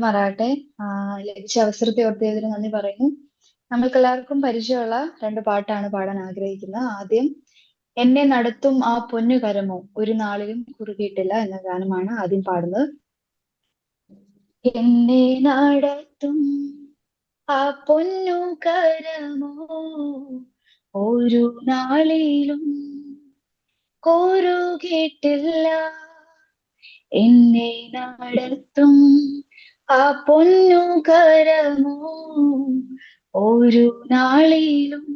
മാറാകട്ടെ. ലഭിച്ച അവസരത്തെ ഓർത്ത് ദൈവത്തിന് നന്ദി പറയുന്നു. നമ്മൾക്ക് എല്ലാവർക്കും പരിചയമുള്ള രണ്ട് പാട്ടാണ് പാടാൻ ആഗ്രഹിക്കുന്നത്. ആദ്യം എന്നെ നടത്തും ആ പൊന്നു കരമോ ഒരു നാളിലും കുറുകിയിട്ടില്ല എന്ന ഗാനമാണ് ആദ്യം പാടുന്നത്. എന്നെ നടത്തും ആ പൊന്നു കരമോ ഒരു നാളിലും കുറുകിയിട്ടില്ല. എന്നെ നടത്തും ആ പൊന്നു കരമോ ഒരു നാളിലും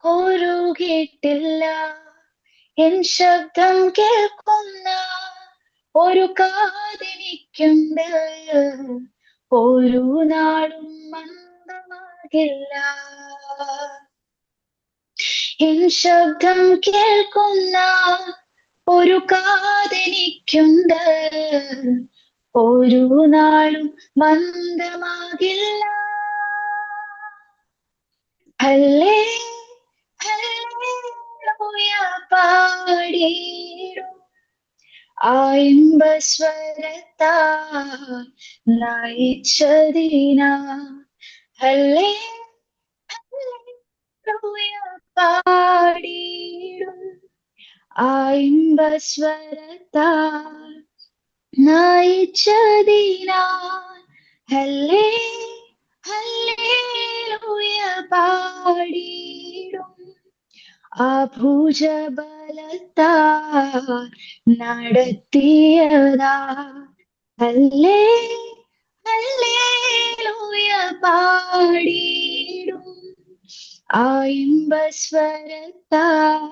കുറുകിയിട്ടില്ല. എൻ ശബ്ദം കേൾക്കുന്ന ഒരു കാതെനിക്കുണ്ട്, ഒരു നാളും മന്ദമാകില്ല. എൻ ശബ്ദം കേൾക്കുന്ന ഒരു കാതെനിക്കുണ്ട്, ഒരു നാളും മന്ദമാകില്ല. ഹല്ലേ ഹല്ലേലൂയ പാടിടും ആ ഇമ്പസ്വരത്താൽ നയിച്ചതിനാ. ഹല്ലേ ഹല്ലേലൂയ പാടിടും ആ ഇമ്പസ്വരത്താൽ നയിച്ചതിനാൽ. ഹല്ലേ ഹല്ലേലൂയ പാടിടും ആ ഭുജബലത്താൽ നടത്തിയതാ. ഹല്ലേ ഹല്ലേലൂയ പാടിടും ആ ഇമ്പസ്വരത്താൽ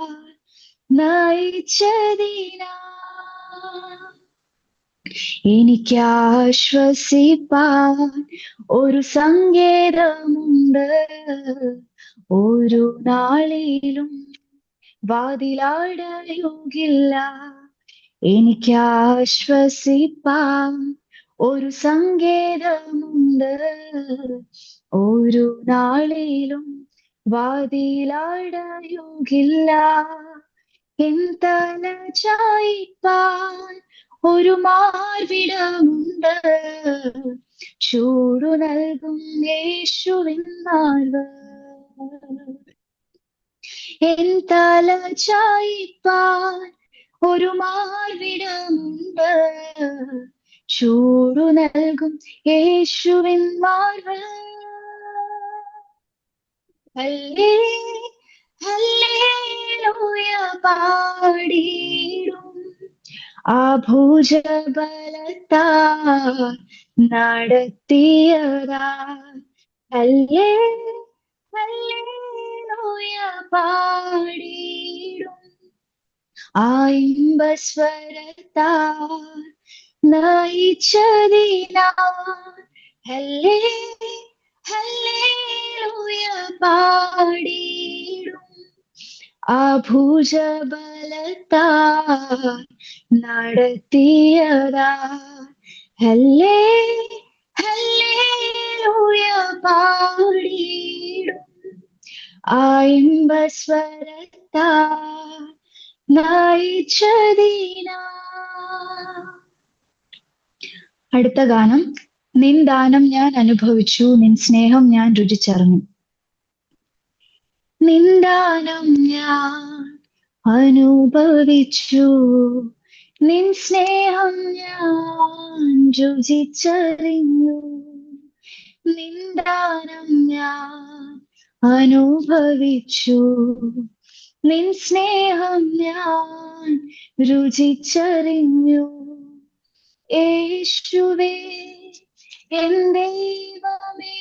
നയിച്ചതിനാ. എനിക്ക് ആശ്വസിപ്പാൻ ഒരു സങ്കേതമുണ്ട്, ഒരു നാളിലും വാതിലടയുകില്ല. എനിക്ക് ആശ്വസിപ്പാൻ ഒരു സങ്കേതമുണ്ട്, ഒരു നാളിലും വാതിലടയുകില്ല. എൻ തല ചായിപ്പാൻ ഒരു മാർവിടമുണ്ട്, ചൂടു നൽകും യേശുവിൻ മാർവ്. എൻ തല ചായിപ്പാൻ ഒരു മാർവിടമുണ്ട്, ചൂടു നൽകും യേശുവിൻ മാർവ്. ഹല്ലേ ഹല്ലേലൂയ പാടിടും ആ ഭുജബലത്താൽ നടത്തിയതാ. ഹല്ലേ ഹല്ലേലൂയ പാടിടും ആ ഇമ്പസ്വരത്താൽ നയിച്ചതിനാൽ. ഹല്ലേ ഹല്ലേലൂയ പാടിടും ആ ഭുജബലത്താൽ നടത്തിയതാ. ഹല്ലേ ഹല്ലേലൂയ പാടിടും ആ ഇമ്പസ്വരത്താൽ നയിച്ചതിനാ. അടുത്ത ഗാനം നിൻ ദാനം ഞാൻ അനുഭവിച്ചു, നിൻ സ്നേഹം ഞാൻ രുചിച്ചറിഞ്ഞു. നിൻ ദാനം ഞാൻ അനുഭവിച്ചു, നിൻ സ്നേഹം ഞാൻ രുചിച്ചറിഞ്ഞു. നിൻ ദാനം ഞാൻ അനുഭവിച്ചു, നിൻ സ്നേഹം ഞാൻ രുചിച്ചറിഞ്ഞു. യേശുവേ എൻ ദൈവമേ,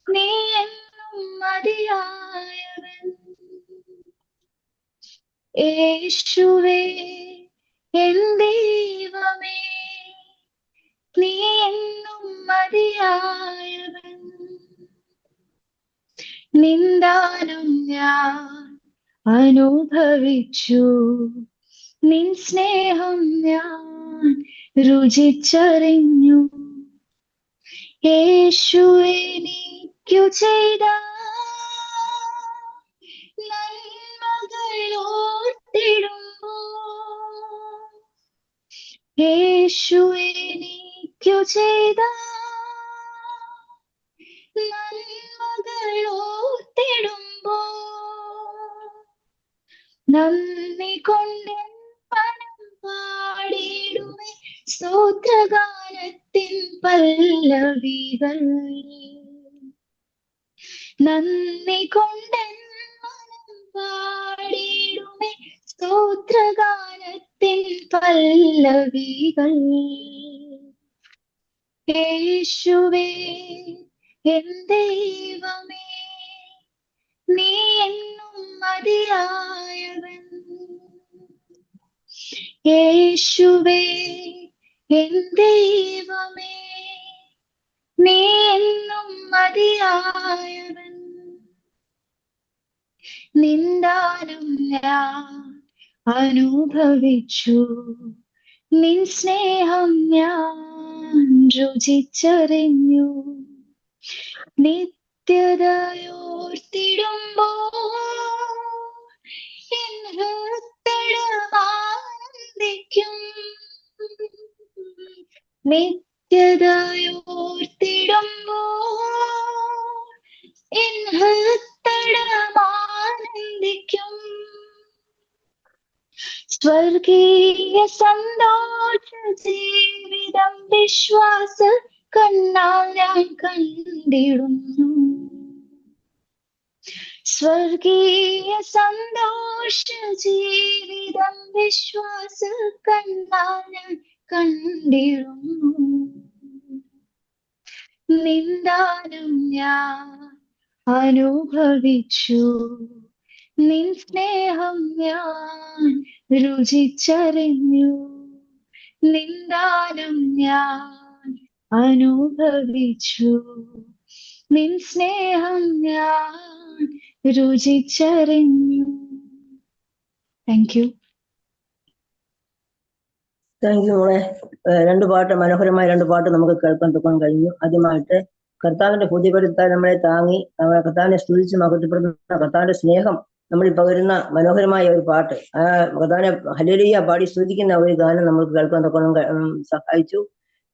നീ എന്നും മതിയായവൻ. യേശുവേ എൻ ദൈവമേ, നീ എന്നും മതിയായവൻ. നിൻ ദാനം ഞാൻ അനുഭവിച്ചു, നിൻ സ്നേഹം ഞാൻ രുചിച്ചറിഞ്ഞു. യേശു എനിക്കു ചെയ്ത നന്മകളോർത്തിടുമ്പോൾ, യേശു എനിക്കു ചെയ്ത നന്മകളോർത്തിടുമ്പോ നന്ദി കൊണ്ടെൻ പണം പാടിടുമേ സ്തോത്രഗാനത്തിൻ പല്ലവികൾ. നന്ദി കൊണ്ടെൻ മനം പാടിടുമേ സ്തോത്രഗാനത്തിൻ പല്ലവികൾ. യേശുവേ എൻ ദൈവമേ, നീ എന്നും മതിയായവൻ. യേശുവേ എൻ ദൈവമേ, നീ എന്നും മതിയായവൻ. നിന്ദാനം ഞാൻ അനുഭവിച്ചു, നിൻ സ്നേഹം ഞാൻ രുചിച്ചറിഞ്ഞു. നിത്യതയോർത്തിടുമ്പോ എൻ ഹൃദയമാനന്ദിക്കും. നിത്യതയോർത്തിടുമ്പോ എൻ ഹൃദയമാനന്ദിക്കും. സ്വർഗീയ സന്തോഷ ജീവിതം വിശ്വാസ കണ്ണാൽ ഞാൻ കണ്ടിടുന്നു. സ്വർഗീയ സന്തോഷ ജീവിതം വിശ്വാസ കണ്ണാൽ ഞാൻ കണ്ടിടുന്നു. നിന്ദാനം ഞാൻ അനുഭവിച്ചു, നിൻ സ്നേഹം ഞാൻ രുചിച്ചറിഞ്ഞു. നിന്ദാനം ഞാൻ അനുഭവിച്ചു, നിൻ സ്നേഹം ഞാൻ രുചിച്ചറിഞ്ഞു. Thank you. താങ്ക് യു മോളെ. രണ്ട് പാട്ട്, മനോഹരമായ രണ്ട് പാട്ട് നമുക്ക് കേൾക്കാൻ തൊക്കാൻ കഴിഞ്ഞു. ആദ്യമായിട്ട് കർത്താവിന്റെ പുതിയപ്പെടുത്താൻ നമ്മളെ താങ്ങി നമ്മളെ കർത്താവിനെ സ്തുതിച്ച് മഹത്വപ്പെടുന്ന കർത്താവിന്റെ സ്നേഹം നമ്മളിൽ പകരുന്ന മനോഹരമായ ഒരു പാട്ട്, ആ കർത്താവിനെ ഹല്ലേലൂയ പാടി സ്തുതിക്കുന്ന ഒരു ഗാനം നമുക്ക് കേൾക്കാൻ തൊക്കണം സഹായിച്ചു.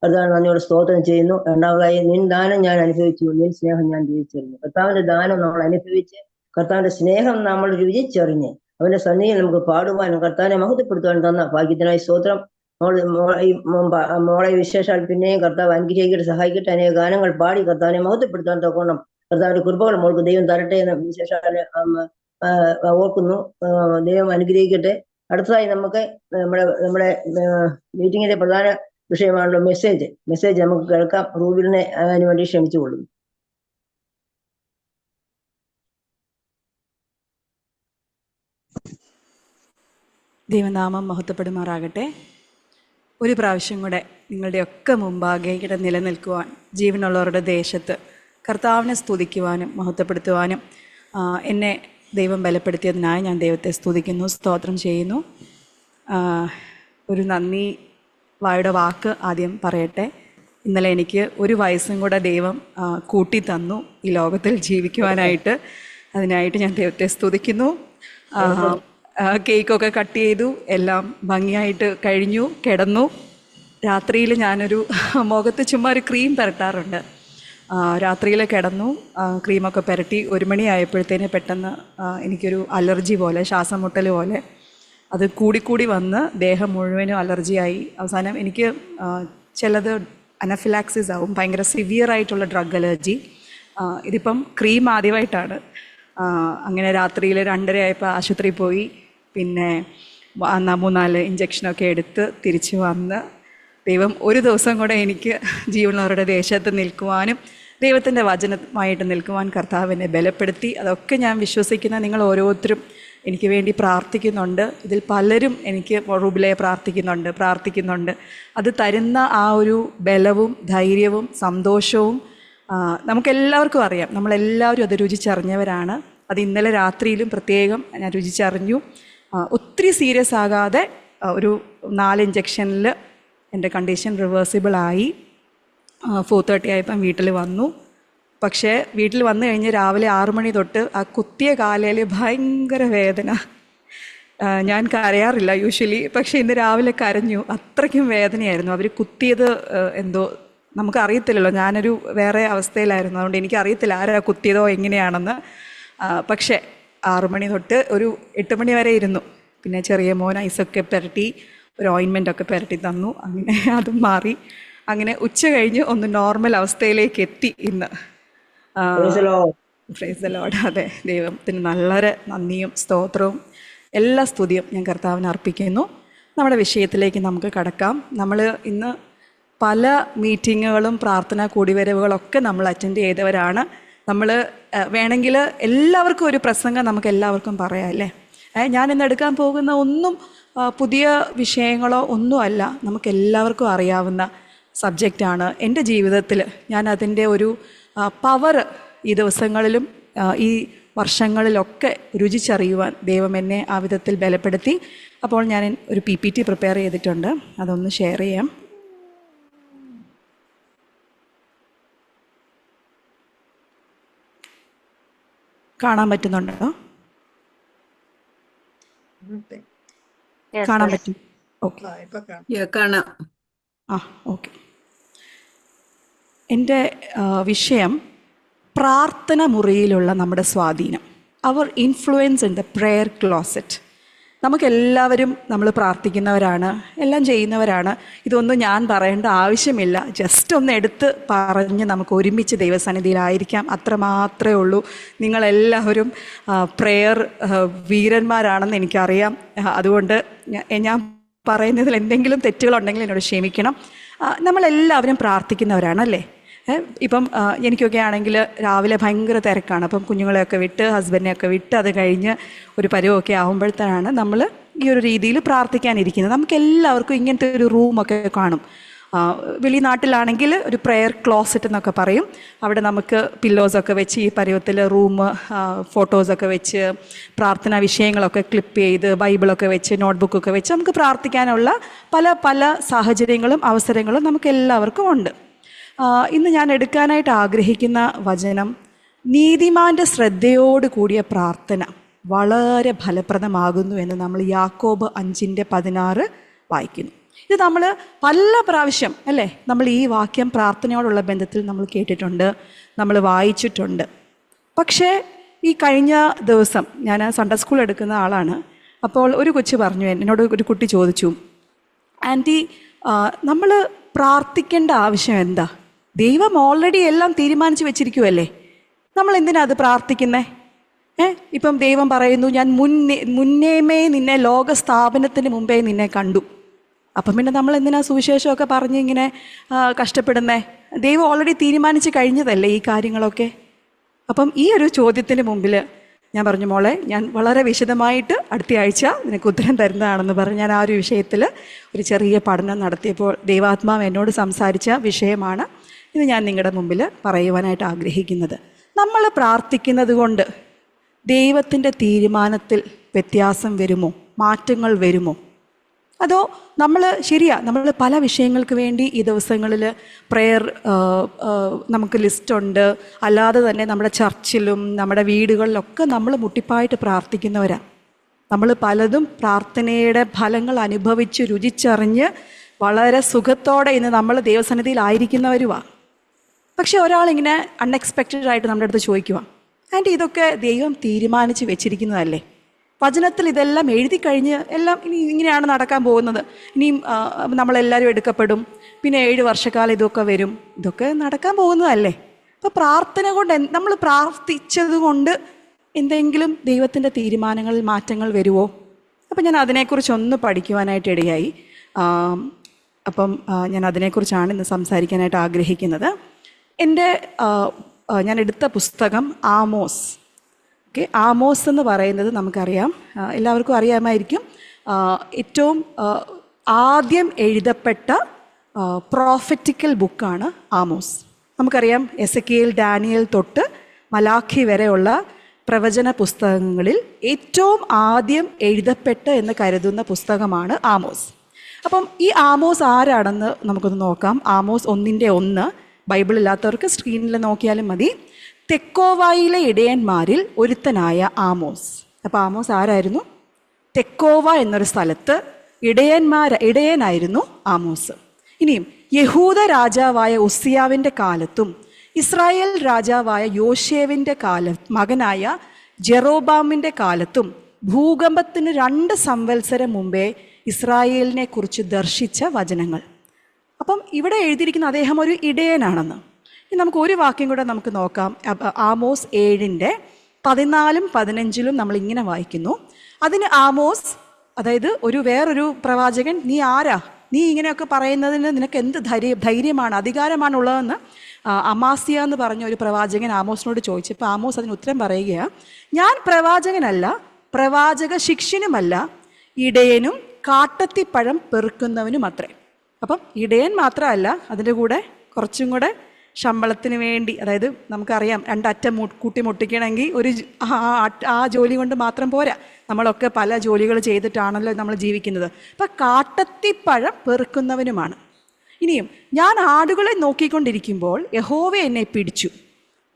കർത്താവിന് നന്ദിയോടെ സ്തോത്രം ചെയ്യുന്നു. രണ്ടാമതായി, നിൻ ദാനം ഞാൻ അനുഭവിച്ചു, നിൻ സ്നേഹം ഞാൻ രുചിച്ചറിഞ്ഞു. കർത്താവിന്റെ ദാനം നമ്മൾ അനുഭവിച്ച് കർത്താവിന്റെ സ്നേഹം നമ്മൾ രുചിച്ചറിഞ്ഞ് അവന്റെ സന്നിധിയിൽ നമുക്ക് പാടുവാനും കർത്താവിനെ മഹത്വപ്പെടുത്തുവാനും തന്ന ഭാഗ്യത്തിനായി സ്തോത്രം. മോളെ വിശേഷാൽ പിന്നെയും കർത്താവ് അനുഗ്രഹിക്കട്ടെ, സഹായിക്കട്ടെ. അനേക ഗാനങ്ങൾ പാടി കർത്താവിനെ മഹത്വപ്പെടുത്താൻ തൊക്കണം. കർത്താവിന്റെ കൃപകൾ മോൾക്ക് ദൈവം തരട്ടെ എന്ന് വിശേഷാല് ഓർക്കുന്നു. ദൈവം അനുഗ്രഹിക്കട്ടെ. അടുത്തതായി നമുക്ക് നമ്മുടെ മീറ്റിങ്ങിന്റെ പ്രധാന വിഷയമാണല്ലോ മെസ്സേജ് നമുക്ക് കേൾക്കാം. റൂബിലിനെ അതിനു വേണ്ടി ക്ഷണിച്ചുകൊള്ളുന്നു. ദൈവനാമം മഹത്വപ്പെടുമാറാകട്ടെ. ഒരു പ്രാവശ്യം കൂടെ നിങ്ങളുടെയൊക്കെ മുമ്പാകെ ഇവിടെ നിലനിൽക്കുവാൻ, ജീവനുള്ളവരുടെ ദേശത്ത് കർത്താവിനെ സ്തുതിക്കുവാനും മഹത്വപ്പെടുത്തുവാനും എന്നെ ദൈവം ബലപ്പെടുത്തിയതിനായി ഞാൻ ദൈവത്തെ സ്തുതിക്കുന്നു, സ്തോത്രം ചെയ്യുന്നു. ഒരു നന്ദി വായുടെ വാക്ക് ആദ്യം പറയട്ടെ. ഇന്നലെ എനിക്ക് ഒരു വയസ്സും കൂടെ ദൈവം കൂട്ടി തന്നു ഈ ലോകത്തിൽ ജീവിക്കുവാനായിട്ട്. അതിനായിട്ട് ഞാൻ ദൈവത്തെ സ്തുതിക്കുന്നു. കേക്കൊക്കെ കട്ട് ചെയ്തു, എല്ലാം ഭംഗിയായിട്ട് കഴിഞ്ഞു, കിടന്നു. രാത്രിയിൽ ഞാനൊരു മുഖത്ത് ചുമ്മാ ഒരു ക്രീം പുരട്ടാറുണ്ട്. രാത്രിയിൽ കിടന്നു, ക്രീമൊക്കെ പുരട്ടി 1 മണിയായപ്പോഴത്തേന് പെട്ടെന്ന് എനിക്കൊരു അലർജി പോലെ, ശ്വാസം മുട്ടൽ പോലെ അത് കൂടിക്കൂടി വന്ന് ദേഹം മുഴുവനും അലർജിയായി. അവസാനം എനിക്ക് ചിലത് അനഫിലാക്സിസ് ആവും, ഭയങ്കര സിവിയറായിട്ടുള്ള ഡ്രഗ് അലർജി. ഇതിപ്പം ക്രീം ആദ്യമായിട്ടാണ്. അങ്ങനെ രാത്രിയിൽ 2:30 ആയപ്പോൾ ആശുപത്രിയിൽ പോയി. പിന്നെ 3-4 ഇഞ്ചക്ഷനൊക്കെ എടുത്ത് തിരിച്ച് വന്ന് ദൈവം ഒരു ദിവസം കൂടെ എനിക്ക് ജീവനുള്ളവരുടെ ദേശത്ത് നിൽക്കുവാനും ദൈവത്തിൻ്റെ വചനമായിട്ട് നിൽക്കുവാൻ കർത്താവിനെ ബലപ്പെടുത്തി. അതൊക്കെ ഞാൻ വിശ്വസിക്കുന്ന നിങ്ങൾ ഓരോരുത്തരും എനിക്ക് വേണ്ടി പ്രാർത്ഥിക്കുന്നുണ്ട്. ഇതിൽ പലരും എനിക്ക് റൂബിലെ പ്രാർത്ഥിക്കുന്നുണ്ട്. അത് തരുന്ന ആ ഒരു ബലവും ധൈര്യവും സന്തോഷവും നമുക്കെല്ലാവർക്കും അറിയാം. നമ്മളെല്ലാവരും അത് രുചിച്ചറിഞ്ഞവരാണ്. അത് ഇന്നലെ രാത്രിയിലും പ്രത്യേകം ഞാൻ രുചിച്ചറിഞ്ഞു. ഒത്തിരി സീരിയസ് ആകാതെ ഒരു 4 ഇഞ്ചക്ഷനിൽ എൻ്റെ കണ്ടീഷൻ റിവേഴ്സിബിളായി. 4:30 ആയപ്പം വീട്ടിൽ വന്നു. പക്ഷേ വീട്ടിൽ വന്നു കഴിഞ്ഞ് രാവിലെ 6 മണി തൊട്ട് ആ കുത്തിയ കാലയിൽ ഭയങ്കര വേദന. ഞാൻ കരയാറില്ല യൂഷ്വലി, പക്ഷേ ഇന്ന് രാവിലെ കരഞ്ഞു. അത്രയ്ക്കും വേദനയായിരുന്നു. അവർ കുത്തിയത് എന്തോ നമുക്കറിയത്തില്ലല്ലോ. ഞാനൊരു വേറെ അവസ്ഥയിലായിരുന്നു, അതുകൊണ്ട് എനിക്കറിയത്തില്ല ആരാ കുത്തിയതോ എങ്ങനെയാണെന്ന്. പക്ഷേ 6 മണി തൊട്ട് ഒരു 8 മണി വരെ ഇരുന്നു. പിന്നെ ചെറിയ മോൻ ഐസൊക്കെ പുരട്ടി ഒരു ഓയിൻമെൻ്റൊക്കെ പുരട്ടി തന്നു. അങ്ങനെ അതും മാറി. അങ്ങനെ ഉച്ച കഴിഞ്ഞ് ഒന്ന് നോർമൽ അവസ്ഥയിലേക്ക് എത്തി ഇന്ന്. Praise the Lord. അതെ, ദൈവത്തിന് വളരെ നന്ദിയും സ്തോത്രവും എല്ലാ സ്തുതിയും ഞാൻ കർത്താവിന് അർപ്പിക്കുന്നു. നമ്മുടെ വിഷയത്തിലേക്ക് നമുക്ക് കടക്കാം. നമ്മൾ ഇന്ന് പല മീറ്റിങ്ങുകളും പ്രാർത്ഥനാ കൂടിവരവുകളൊക്കെ നമ്മൾ അറ്റൻഡ് ചെയ്തവരാണ്. നമ്മൾ വേണമെങ്കിൽ എല്ലാവർക്കും ഒരു പ്രസംഗം നമുക്ക് എല്ലാവർക്കും പറയാം അല്ലേ. ഞാൻ ഇന്ന് എടുക്കാൻ പോകുന്ന ഒന്നും പുതിയ വിഷയങ്ങളോ ഒന്നുമല്ല, നമുക്ക് എല്ലാവർക്കും അറിയാവുന്ന സബ്ജക്റ്റാണ്. എൻ്റെ ജീവിതത്തിൽ ഞാൻ അതിൻ്റെ ഒരു പവർ ഈ ദിവസങ്ങളിലും ഈ വർഷങ്ങളിലൊക്കെ രുചിച്ചറിയുവാൻ ദൈവം എന്നെ ആ വിധത്തിൽ ബലപ്പെടുത്തി. അപ്പോൾ ഞാൻ ഒരു PPT പ്രിപ്പയർ ചെയ്തിട്ടുണ്ട്, അതൊന്ന് ഷെയർ ചെയ്യാം. കാണാൻ പറ്റുന്നുണ്ടോ? കാണാൻ പറ്റും? ഓക്കെ, കാണാം. ഓക്കെ. എൻ്റെ വിഷയം പ്രാർത്ഥന മുറിയിലുള്ള നമ്മുടെ സ്വാധീനം, അവർ influence in the prayer closet. നമുക്കെല്ലാവരും നമ്മൾ പ്രാർത്ഥിക്കുന്നവരാണ്, എല്ലാം ചെയ്യുന്നവരാണ്. ഇതൊന്നും ഞാൻ പറയേണ്ട ആവശ്യമില്ല, ജസ്റ്റ് ഒന്ന് എടുത്ത് പറഞ്ഞ് നമുക്ക് ഒരുമിച്ച് ദൈവസന്നിധിയിലായിരിക്കാം, അത്രമാത്രമേ ഉള്ളൂ. നിങ്ങളെല്ലാവരും പ്രെയർ വീരന്മാരാണെന്ന് എനിക്കറിയാം. അതുകൊണ്ട് ഞാൻ പറയുന്നതിൽ എന്തെങ്കിലും തെറ്റുകളുണ്ടെങ്കിൽ എന്നോട് ക്ഷമിക്കണം. നമ്മളെല്ലാവരും പ്രാർത്ഥിക്കുന്നവരാണല്ലേ. ഇപ്പം എനിക്കൊക്കെ ആണെങ്കിൽ രാവിലെ ഭയങ്കര തിരക്കാണ്. അപ്പം കുഞ്ഞുങ്ങളെയൊക്കെ വിട്ട് ഹസ്ബൻഡിനെയൊക്കെ വിട്ട് അത് കഴിഞ്ഞ് ഒരു പരുവമൊക്കെ ആകുമ്പോഴത്തേനാണ് നമ്മൾ ഈ ഒരു രീതിയിൽ പ്രാർത്ഥിക്കാനിരിക്കുന്നത്. നമുക്കെല്ലാവർക്കും ഇങ്ങനത്തെ ഒരു റൂമൊക്കെ കാണും. വെളിനാട്ടിലാണെങ്കിൽ ഒരു പ്രെയർ ക്ലോസറ്റ് എന്നൊക്കെ പറയും. അവിടെ നമുക്ക് പില്ലോസൊക്കെ വെച്ച് ഈ പരുവത്തിൽ റൂം, ഫോട്ടോസൊക്കെ വെച്ച് പ്രാർത്ഥനാ വിഷയങ്ങളൊക്കെ ക്ലിപ്പ് ചെയ്ത് ബൈബിളൊക്കെ വെച്ച് നോട്ട്ബുക്കൊക്കെ വെച്ച് നമുക്ക് പ്രാർത്ഥിക്കാനുള്ള പല പല സാഹചര്യങ്ങളും അവസരങ്ങളും നമുക്ക് എല്ലാവർക്കും ഉണ്ട്. ഇന്ന് ഞാൻ എടുക്കാനായിട്ട് ആഗ്രഹിക്കുന്ന വചനം, നീതിമാൻ്റെ ശ്രദ്ധയോട് കൂടിയ പ്രാർത്ഥന വളരെ ഫലപ്രദമാകുന്നു എന്ന് നമ്മൾ യാക്കോബ് 5:16 വായിക്കുന്നു. ഇത് നമ്മൾ പല പ്രാവശ്യം അല്ലേ, നമ്മൾ ഈ വാക്യം പ്രാർത്ഥനയോടുള്ള ബന്ധത്തിൽ നമ്മൾ കേട്ടിട്ടുണ്ട്, നമ്മൾ വായിച്ചിട്ടുണ്ട്. പക്ഷേ ഈ കഴിഞ്ഞ ദിവസം ഞാൻ സൺഡേ സ്കൂൾ എടുക്കുന്ന ആളാണ്. അപ്പോൾ ഒരു കൊച്ചു പറഞ്ഞു, എന്നോട് ഒരു കുട്ടി ചോദിച്ചു, ആൻറ്റി നമ്മൾ പ്രാർത്ഥിക്കേണ്ട ആവശ്യം എന്താ? ദൈവം ഓൾറെഡി എല്ലാം തീരുമാനിച്ച് വെച്ചിരിക്കുമല്ലേ, നമ്മൾ എന്തിനാ അത് പ്രാർത്ഥിക്കുന്നേ? ഇപ്പം ദൈവം പറയുന്നു, ഞാൻ മുന്നേമേ നിന്നെ ലോക സ്ഥാപനത്തിന് മുമ്പേ നിന്നെ കണ്ടു. അപ്പം പിന്നെ നമ്മൾ എന്തിനാ സുവിശേഷമൊക്കെ പറഞ്ഞ് ഇങ്ങനെ കഷ്ടപ്പെടുന്നേ? ദൈവം ഓൾറെഡി തീരുമാനിച്ച് കഴിഞ്ഞതല്ലേ ഈ കാര്യങ്ങളൊക്കെ. അപ്പം ഈ ഒരു ചോദ്യത്തിന് മുമ്പിൽ ഞാൻ പറഞ്ഞു, മോളെ ഞാൻ വളരെ വിശദമായിട്ട് അടുത്ത ആഴ്ച നിനക്ക് ഉത്തരം തരുന്നതാണെന്ന് പറഞ്ഞ് ഞാൻ ആ ഒരു വിഷയത്തിൽ ഒരു ചെറിയ പഠനം നടത്തിയപ്പോൾ ദൈവാത്മാവ് എന്നോട് സംസാരിച്ച വിഷയമാണ് ഇത് ഞാൻ നിങ്ങളുടെ മുമ്പിൽ പറയുവാനായിട്ട് ആഗ്രഹിക്കുന്നത്. നമ്മൾ പ്രാർത്ഥിക്കുന്നത് കൊണ്ട് ദൈവത്തിൻ്റെ തീരുമാനത്തിൽ വ്യത്യാസം വരുമോ, മാറ്റങ്ങൾ വരുമോ? അതോ നമ്മൾ പല വിഷയങ്ങൾക്ക് വേണ്ടി ഈ ദിവസങ്ങളിൽ പ്രെയർ നമുക്ക് ലിസ്റ്റുണ്ട്. അല്ലാതെ തന്നെ നമ്മുടെ ചർച്ചിലും നമ്മുടെ വീടുകളിലൊക്കെ നമ്മൾ മുട്ടിപ്പായിട്ട് പ്രാർത്ഥിക്കുന്നവരാണ്. നമ്മൾ പലതും പ്രാർത്ഥനയുടെ ഫലങ്ങൾ അനുഭവിച്ച് രുചിച്ചറിഞ്ഞ് വളരെ സുഖത്തോടെ ഇന്ന് നമ്മൾ ദൈവസന്നിധിയിലായിരിക്കുന്നവരുമാണ്. പക്ഷെ ഒരാളിങ്ങനെ അൺഎക്സ്പെക്റ്റഡായിട്ട് നമ്മുടെ അടുത്ത് ചോദിക്കുക, ആൻറ്റി ഇതൊക്കെ ദൈവം തീരുമാനിച്ച് വെച്ചിരിക്കുന്നതല്ലേ? വചനത്തിൽ ഇതെല്ലാം എഴുതി കഴിഞ്ഞ് എല്ലാം ഇനി ഇങ്ങനെയാണ് നടക്കാൻ പോകുന്നത്, ഇനിയും നമ്മളെല്ലാവരും എടുക്കപ്പെടും, പിന്നെ 7 വർഷക്കാലം ഇതൊക്കെ വരും, ഇതൊക്കെ നടക്കാൻ പോകുന്നതല്ലേ? അപ്പോൾ പ്രാർത്ഥന കൊണ്ട് നമ്മൾ പ്രാർത്ഥിച്ചത് കൊണ്ട് എന്തെങ്കിലും ദൈവത്തിൻ്റെ തീരുമാനങ്ങളിൽ മാറ്റങ്ങൾ വരുമോ? അപ്പം ഞാൻ അതിനെക്കുറിച്ചൊന്ന് പഠിക്കുവാനായിട്ട് ഇടയായി. അപ്പം ഞാൻ അതിനെക്കുറിച്ചാണ് ഇന്ന് സംസാരിക്കാനായിട്ട് ആഗ്രഹിക്കുന്നത്. ഞാൻ എടുത്ത പുസ്തകം ആമോസ്. ആമോസ് എന്ന് പറയുന്നത് നമുക്കറിയാം, എല്ലാവർക്കും അറിയാമായിരിക്കും. ഏറ്റവും ആദ്യം എഴുതപ്പെട്ട പ്രോഫറ്റിക്കൽ ബുക്കാണ് ആമോസ്. നമുക്കറിയാം എസെക്കിയേൽ, ഡാനിയേൽ തൊട്ട് മലാഖി വരെയുള്ള പ്രവചന പുസ്തകങ്ങളിൽ ഏറ്റവും ആദ്യം എഴുതപ്പെട്ട് എന്ന് കരുതുന്ന പുസ്തകമാണ് ആമോസ്. അപ്പം ഈ ആമോസ് ആരാണെന്ന് നമുക്കൊന്ന് നോക്കാം. ആമോസ് 1:1 ബൈബിൾ ഇല്ലാത്തവർക്ക് സ്ക്രീനിൽ നോക്കിയാലും മതി. തെക്കോവായിലെ ഇടയന്മാരിൽ ഒരുത്തനായ ആമോസ്. അപ്പോൾ ആമോസ് ആരായിരുന്നു? തെക്കോവ എന്നൊരു സ്ഥലത്ത് ഇടയനായിരുന്നു ആമോസ്. ഇനിയും യഹൂദ രാജാവായ ഉസ്സിയാവിൻ്റെ കാലത്തും ഇസ്രായേൽ രാജാവായ യോശേവിൻ്റെ മകനായ ജെറോബാമിൻ്റെ കാലത്തും ഭൂകമ്പത്തിന് 2 സംവത്സരം മുമ്പേ ഇസ്രായേലിനെ കുറിച്ച് ദർശിച്ച വചനങ്ങൾ. അപ്പം ഇവിടെ എഴുതിയിരിക്കുന്ന അദ്ദേഹം ഒരു ഇടയനാണെന്ന്. ഇനി നമുക്ക് ഒരു വാക്യം കൂടെ നമുക്ക് നോക്കാം. ആമോസ് 7:14-15 നമ്മൾ ഇങ്ങനെ വായിക്കുന്നു. അതിന് ആമോസ്, അതായത് വേറൊരു പ്രവാചകൻ, നീ ആരാ, നീ ഇങ്ങനെയൊക്കെ പറയുന്നതിന് നിനക്ക് എന്ത് ധൈര്യമാണ്, അധികാരമാണുള്ളതെന്ന് അമാസിയ എന്ന് പറഞ്ഞ ഒരു പ്രവാചകൻ ആമോസിനോട് ചോദിച്ചപ്പോൾ ആമോസ് അതിന് ഉത്തരം പറയുകയാണ്, ഞാൻ പ്രവാചകനല്ല, പ്രവാചക ശിഷ്യനുമല്ല, ഇടയനും കാട്ടത്തിപ്പഴം പെറുക്കുന്നവനും അത്രേ. അപ്പം ഇടയൻ മാത്രമല്ല, അതിൻ്റെ കൂടെ കുറച്ചും കൂടെ ശമ്പളത്തിന് വേണ്ടി, അതായത് നമുക്കറിയാം 2 അറ്റം കൂട്ടി മുട്ടിക്കണമെങ്കിൽ ആ ജോലി കൊണ്ട് മാത്രം പോരാ, നമ്മളൊക്കെ പല ജോലികൾ ചെയ്തിട്ടാണല്ലോ നമ്മൾ ജീവിക്കുന്നത്. അപ്പം കാട്ടത്തിപ്പഴം പെറുക്കുന്നവനുമാണ്. ഇനിയും ഞാൻ ആടുകളെ നോക്കിക്കൊണ്ടിരിക്കുമ്പോൾ യഹോവ എന്നെ പിടിച്ചു,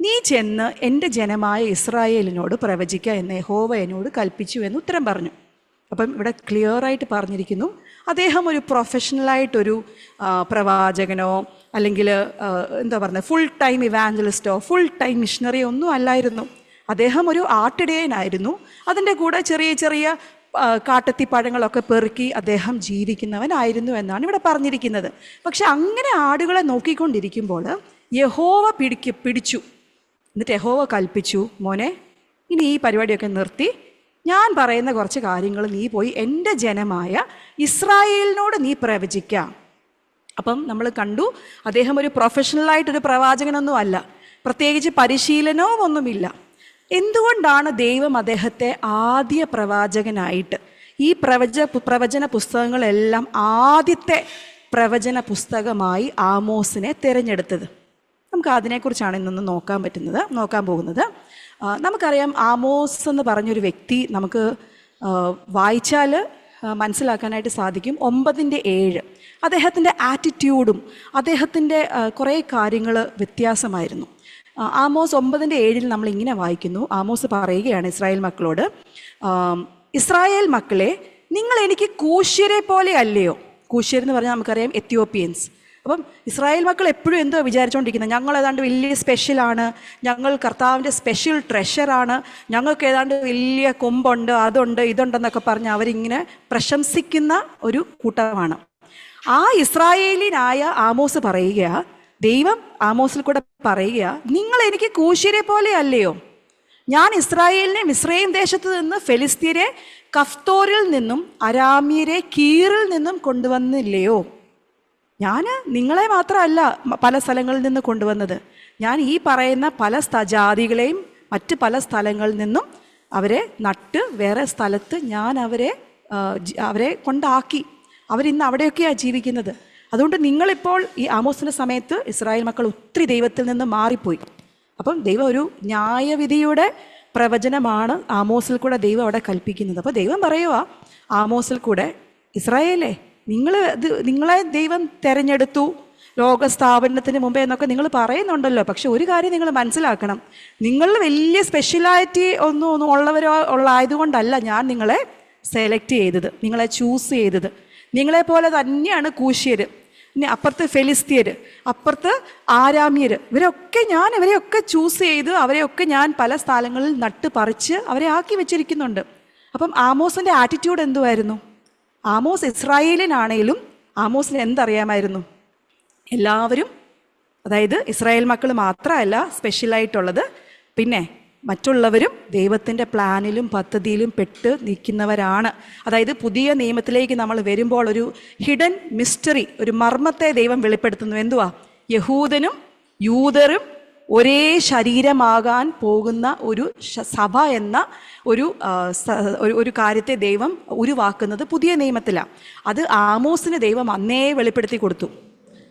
നീ ചെന്ന് എൻ്റെ ജനമായ ഇസ്രായേലിനോട് പ്രവചിക്കുക എന്ന് യഹോവ എന്നോട് കൽപ്പിച്ചു എന്ന് ഉത്തരം പറഞ്ഞു. അപ്പം ഇവിടെ ക്ലിയറായിട്ട് പറഞ്ഞിരിക്കുന്നു, അദ്ദേഹം ഒരു പ്രൊഫഷണലായിട്ടൊരു പ്രവാചകനോ അല്ലെങ്കിൽ എന്താ പറയുന്നത് ഫുൾ ടൈം ഇവാഞ്ചലിസ്റ്റോ ഫുൾ ടൈം മിഷണറിയോ ഒന്നും അല്ലായിരുന്നു. അദ്ദേഹം ഒരു ആട്ടിടയനായിരുന്നു. അതിൻ്റെ കൂടെ ചെറിയ ചെറിയ കാട്ടത്തിപ്പഴങ്ങളൊക്കെ പെറുക്കി അദ്ദേഹം ജീവിക്കുന്നവനായിരുന്നു എന്നാണ് ഇവിടെ പറഞ്ഞിരിക്കുന്നത്. പക്ഷെ അങ്ങനെ ആടുകളെ നോക്കിക്കൊണ്ടിരിക്കുമ്പോൾ യഹോവ പിടിച്ചു. എന്നിട്ട് യഹോവ കൽപ്പിച്ചു, മോനെ ഇനി ഈ പരിപാടിയൊക്കെ നിർത്തി ഞാൻ പറയുന്ന കുറച്ച് കാര്യങ്ങൾ നീ പോയി എൻ്റെ ജനമായ ഇസ്രായേലിനോട് നീ പ്രവചിക്കാം. അപ്പം നമ്മൾ കണ്ടു, അദ്ദേഹം ഒരു പ്രൊഫഷണലായിട്ടൊരു പ്രവാചകനൊന്നും അല്ല, പ്രത്യേകിച്ച് പരിശീലനവും ഒന്നുമില്ല. എന്തുകൊണ്ടാണ് ദൈവം അദ്ദേഹത്തെ ആദ്യ പ്രവാചകനായിട്ട് ഈ പ്രവചന പുസ്തകങ്ങളെല്ലാം ആദ്യത്തെ പ്രവചന പുസ്തകമായി ആമോസിനെ തിരഞ്ഞെടുത്തത്? നമുക്ക് അതിനെക്കുറിച്ചാണ് ഇന്നൊന്ന് നോക്കാൻ പോകുന്നത്. നമുക്കറിയാം, ആമോസ് എന്ന് പറഞ്ഞൊരു വ്യക്തി നമുക്ക് വായിച്ചാൽ മനസ്സിലാക്കാനായിട്ട് സാധിക്കും. 9:7 അദ്ദേഹത്തിൻ്റെ ആറ്റിറ്റ്യൂഡും അദ്ദേഹത്തിൻ്റെ കുറേ കാര്യങ്ങൾ വ്യത്യാസമായിരുന്നു. ആമോസ് 9:7 നമ്മൾ ഇങ്ങനെ വായിക്കുന്നു. ആമോസ് പറയുകയാണ് ഇസ്രായേൽ മക്കളോട്, ഇസ്രായേൽ മക്കളെ, നിങ്ങൾ എനിക്ക് കൂശ്യരെ പോലെ അല്ലയോ? കൂശ്യർ എന്ന് പറഞ്ഞാൽ നമുക്കറിയാം എത്യോപ്യൻസ്. അപ്പം ഇസ്രായേൽ മക്കൾ എപ്പോഴും എന്തോ വിചാരിച്ചുകൊണ്ടിരിക്കുന്നത്, ഞങ്ങൾ ഏതാണ്ട് വലിയ സ്പെഷ്യലാണ്, ഞങ്ങൾ കർത്താവിൻ്റെ സ്പെഷ്യൽ ട്രഷറാണ്, ഞങ്ങൾക്ക് ഏതാണ്ട് വലിയ കൊമ്പുണ്ട്, അതുണ്ട്, ഇതുണ്ടെന്നൊക്കെ പറഞ്ഞ് അവരിങ്ങനെ പ്രശംസിക്കുന്ന ഒരു കൂട്ടമാണ്. ആ ഇസ്രായേലിനായ ആമോസ് പറയുക, ദൈവം ആമോസിൽ കൂടെ പറയുക, നിങ്ങൾ എനിക്ക് കൂശ്യരെ പോലെ അല്ലയോ? ഞാൻ ഇസ്രായേലിനെ മിസ്രയീം ദേശത്ത് നിന്ന് ഫെലിസ്ത്യരെ കഫ്തോരിൽ നിന്നും അരാമ്യരെ കീറിൽ നിന്നും കൊണ്ടുവന്നില്ലയോ? ഞാൻ നിങ്ങളെ മാത്രമല്ല പല സ്ഥലങ്ങളിൽ നിന്ന് കൊണ്ടുവന്നത്, ഞാൻ ഈ പറയുന്ന പല ജാതികളെയും മറ്റ് പല സ്ഥലങ്ങളിൽ നിന്നും അവരെ നട്ട് വേറെ സ്ഥലത്ത് ഞാൻ അവരെ കൊണ്ടാക്കി. അവരിന്ന് അവിടെയൊക്കെയാണ് ജീവിക്കുന്നത്. അതുകൊണ്ട് നിങ്ങളിപ്പോൾ ഈ ആമോസിൻ്റെ സമയത്ത് ഇസ്രായേൽ മക്കൾ ഒത്തിരി ദൈവത്തിൽ നിന്ന് മാറിപ്പോയി. അപ്പം ദൈവം ഒരു ന്യായവിധിയുടെ പ്രവചനമാണ് ആമോസിൽ കൂടെ ദൈവം അവിടെ കൽപ്പിക്കുന്നത്. അപ്പോൾ ദൈവം പറയുക ആമോസിൽ കൂടെ, ഇസ്രായേലേ, നിങ്ങളെ ദൈവം തിരഞ്ഞെടുത്തു ലോകസ്ഥാപനത്തിന് മുമ്പേ എന്നൊക്കെ നിങ്ങൾ പറയുന്നുണ്ടല്ലോ. പക്ഷെ ഒരു കാര്യം നിങ്ങൾ മനസ്സിലാക്കണം, നിങ്ങൾ വലിയ സ്പെഷ്യലാലിറ്റി ഒന്നും ഉള്ളായതുകൊണ്ടല്ല ഞാൻ നിങ്ങളെ സെലക്ട് ചെയ്തത്, നിങ്ങളെ ചൂസ് ചെയ്തത്. നിങ്ങളെപ്പോലെ തന്നെയാണ് കൂശ്യർ, ഇനി അപ്പുറത്ത് ഫെലിസ്ത്യർ, അപ്പുറത്ത് ആരാമ്യർ, ഇവരെയൊക്കെ ചൂസ് ചെയ്ത് അവരെയൊക്കെ ഞാൻ പല സ്ഥലങ്ങളിൽ നട്ട് പറിച്ച് അവരെ ആക്കി വെച്ചിരിക്കുന്നുണ്ട്. അപ്പം ആമോസിൻ്റെ ആറ്റിറ്റ്യൂഡ് എന്തുമായിരുന്നു? ആമോസ് ഇസ്രായേലിനാണേലും ആമോസിന് എന്തറിയാമായിരുന്നു? എല്ലാവരും, അതായത് ഇസ്രായേൽ മക്കൾ മാത്രമല്ല സ്പെഷ്യലായിട്ടുള്ളത്, പിന്നെ മറ്റുള്ളവരും ദൈവത്തിൻ്റെ പ്ലാനിലും പദ്ധതിയിലും പെട്ട് നിൽക്കുന്നവരാണ്. അതായത് പുതിയ നിയമത്തിലേക്ക് നമ്മൾ വരുമ്പോൾ ഒരു ഹിഡൻ മിസ്റ്ററി, ഒരു മർമ്മത്തെ ദൈവം വെളിപ്പെടുത്തുന്നു. എന്തുവാ? യഹൂദനും യൂദരും ഒരേ ശരീരമാകാൻ പോകുന്ന ഒരു സഭ എന്ന ഒരു കാര്യത്തെ ദൈവം ഉരുവാക്കുന്നത് പുതിയ നിയമത്തിലാണ്. അത് ആമോസിന് ദൈവം അന്നേ വെളിപ്പെടുത്തി കൊടുത്തു.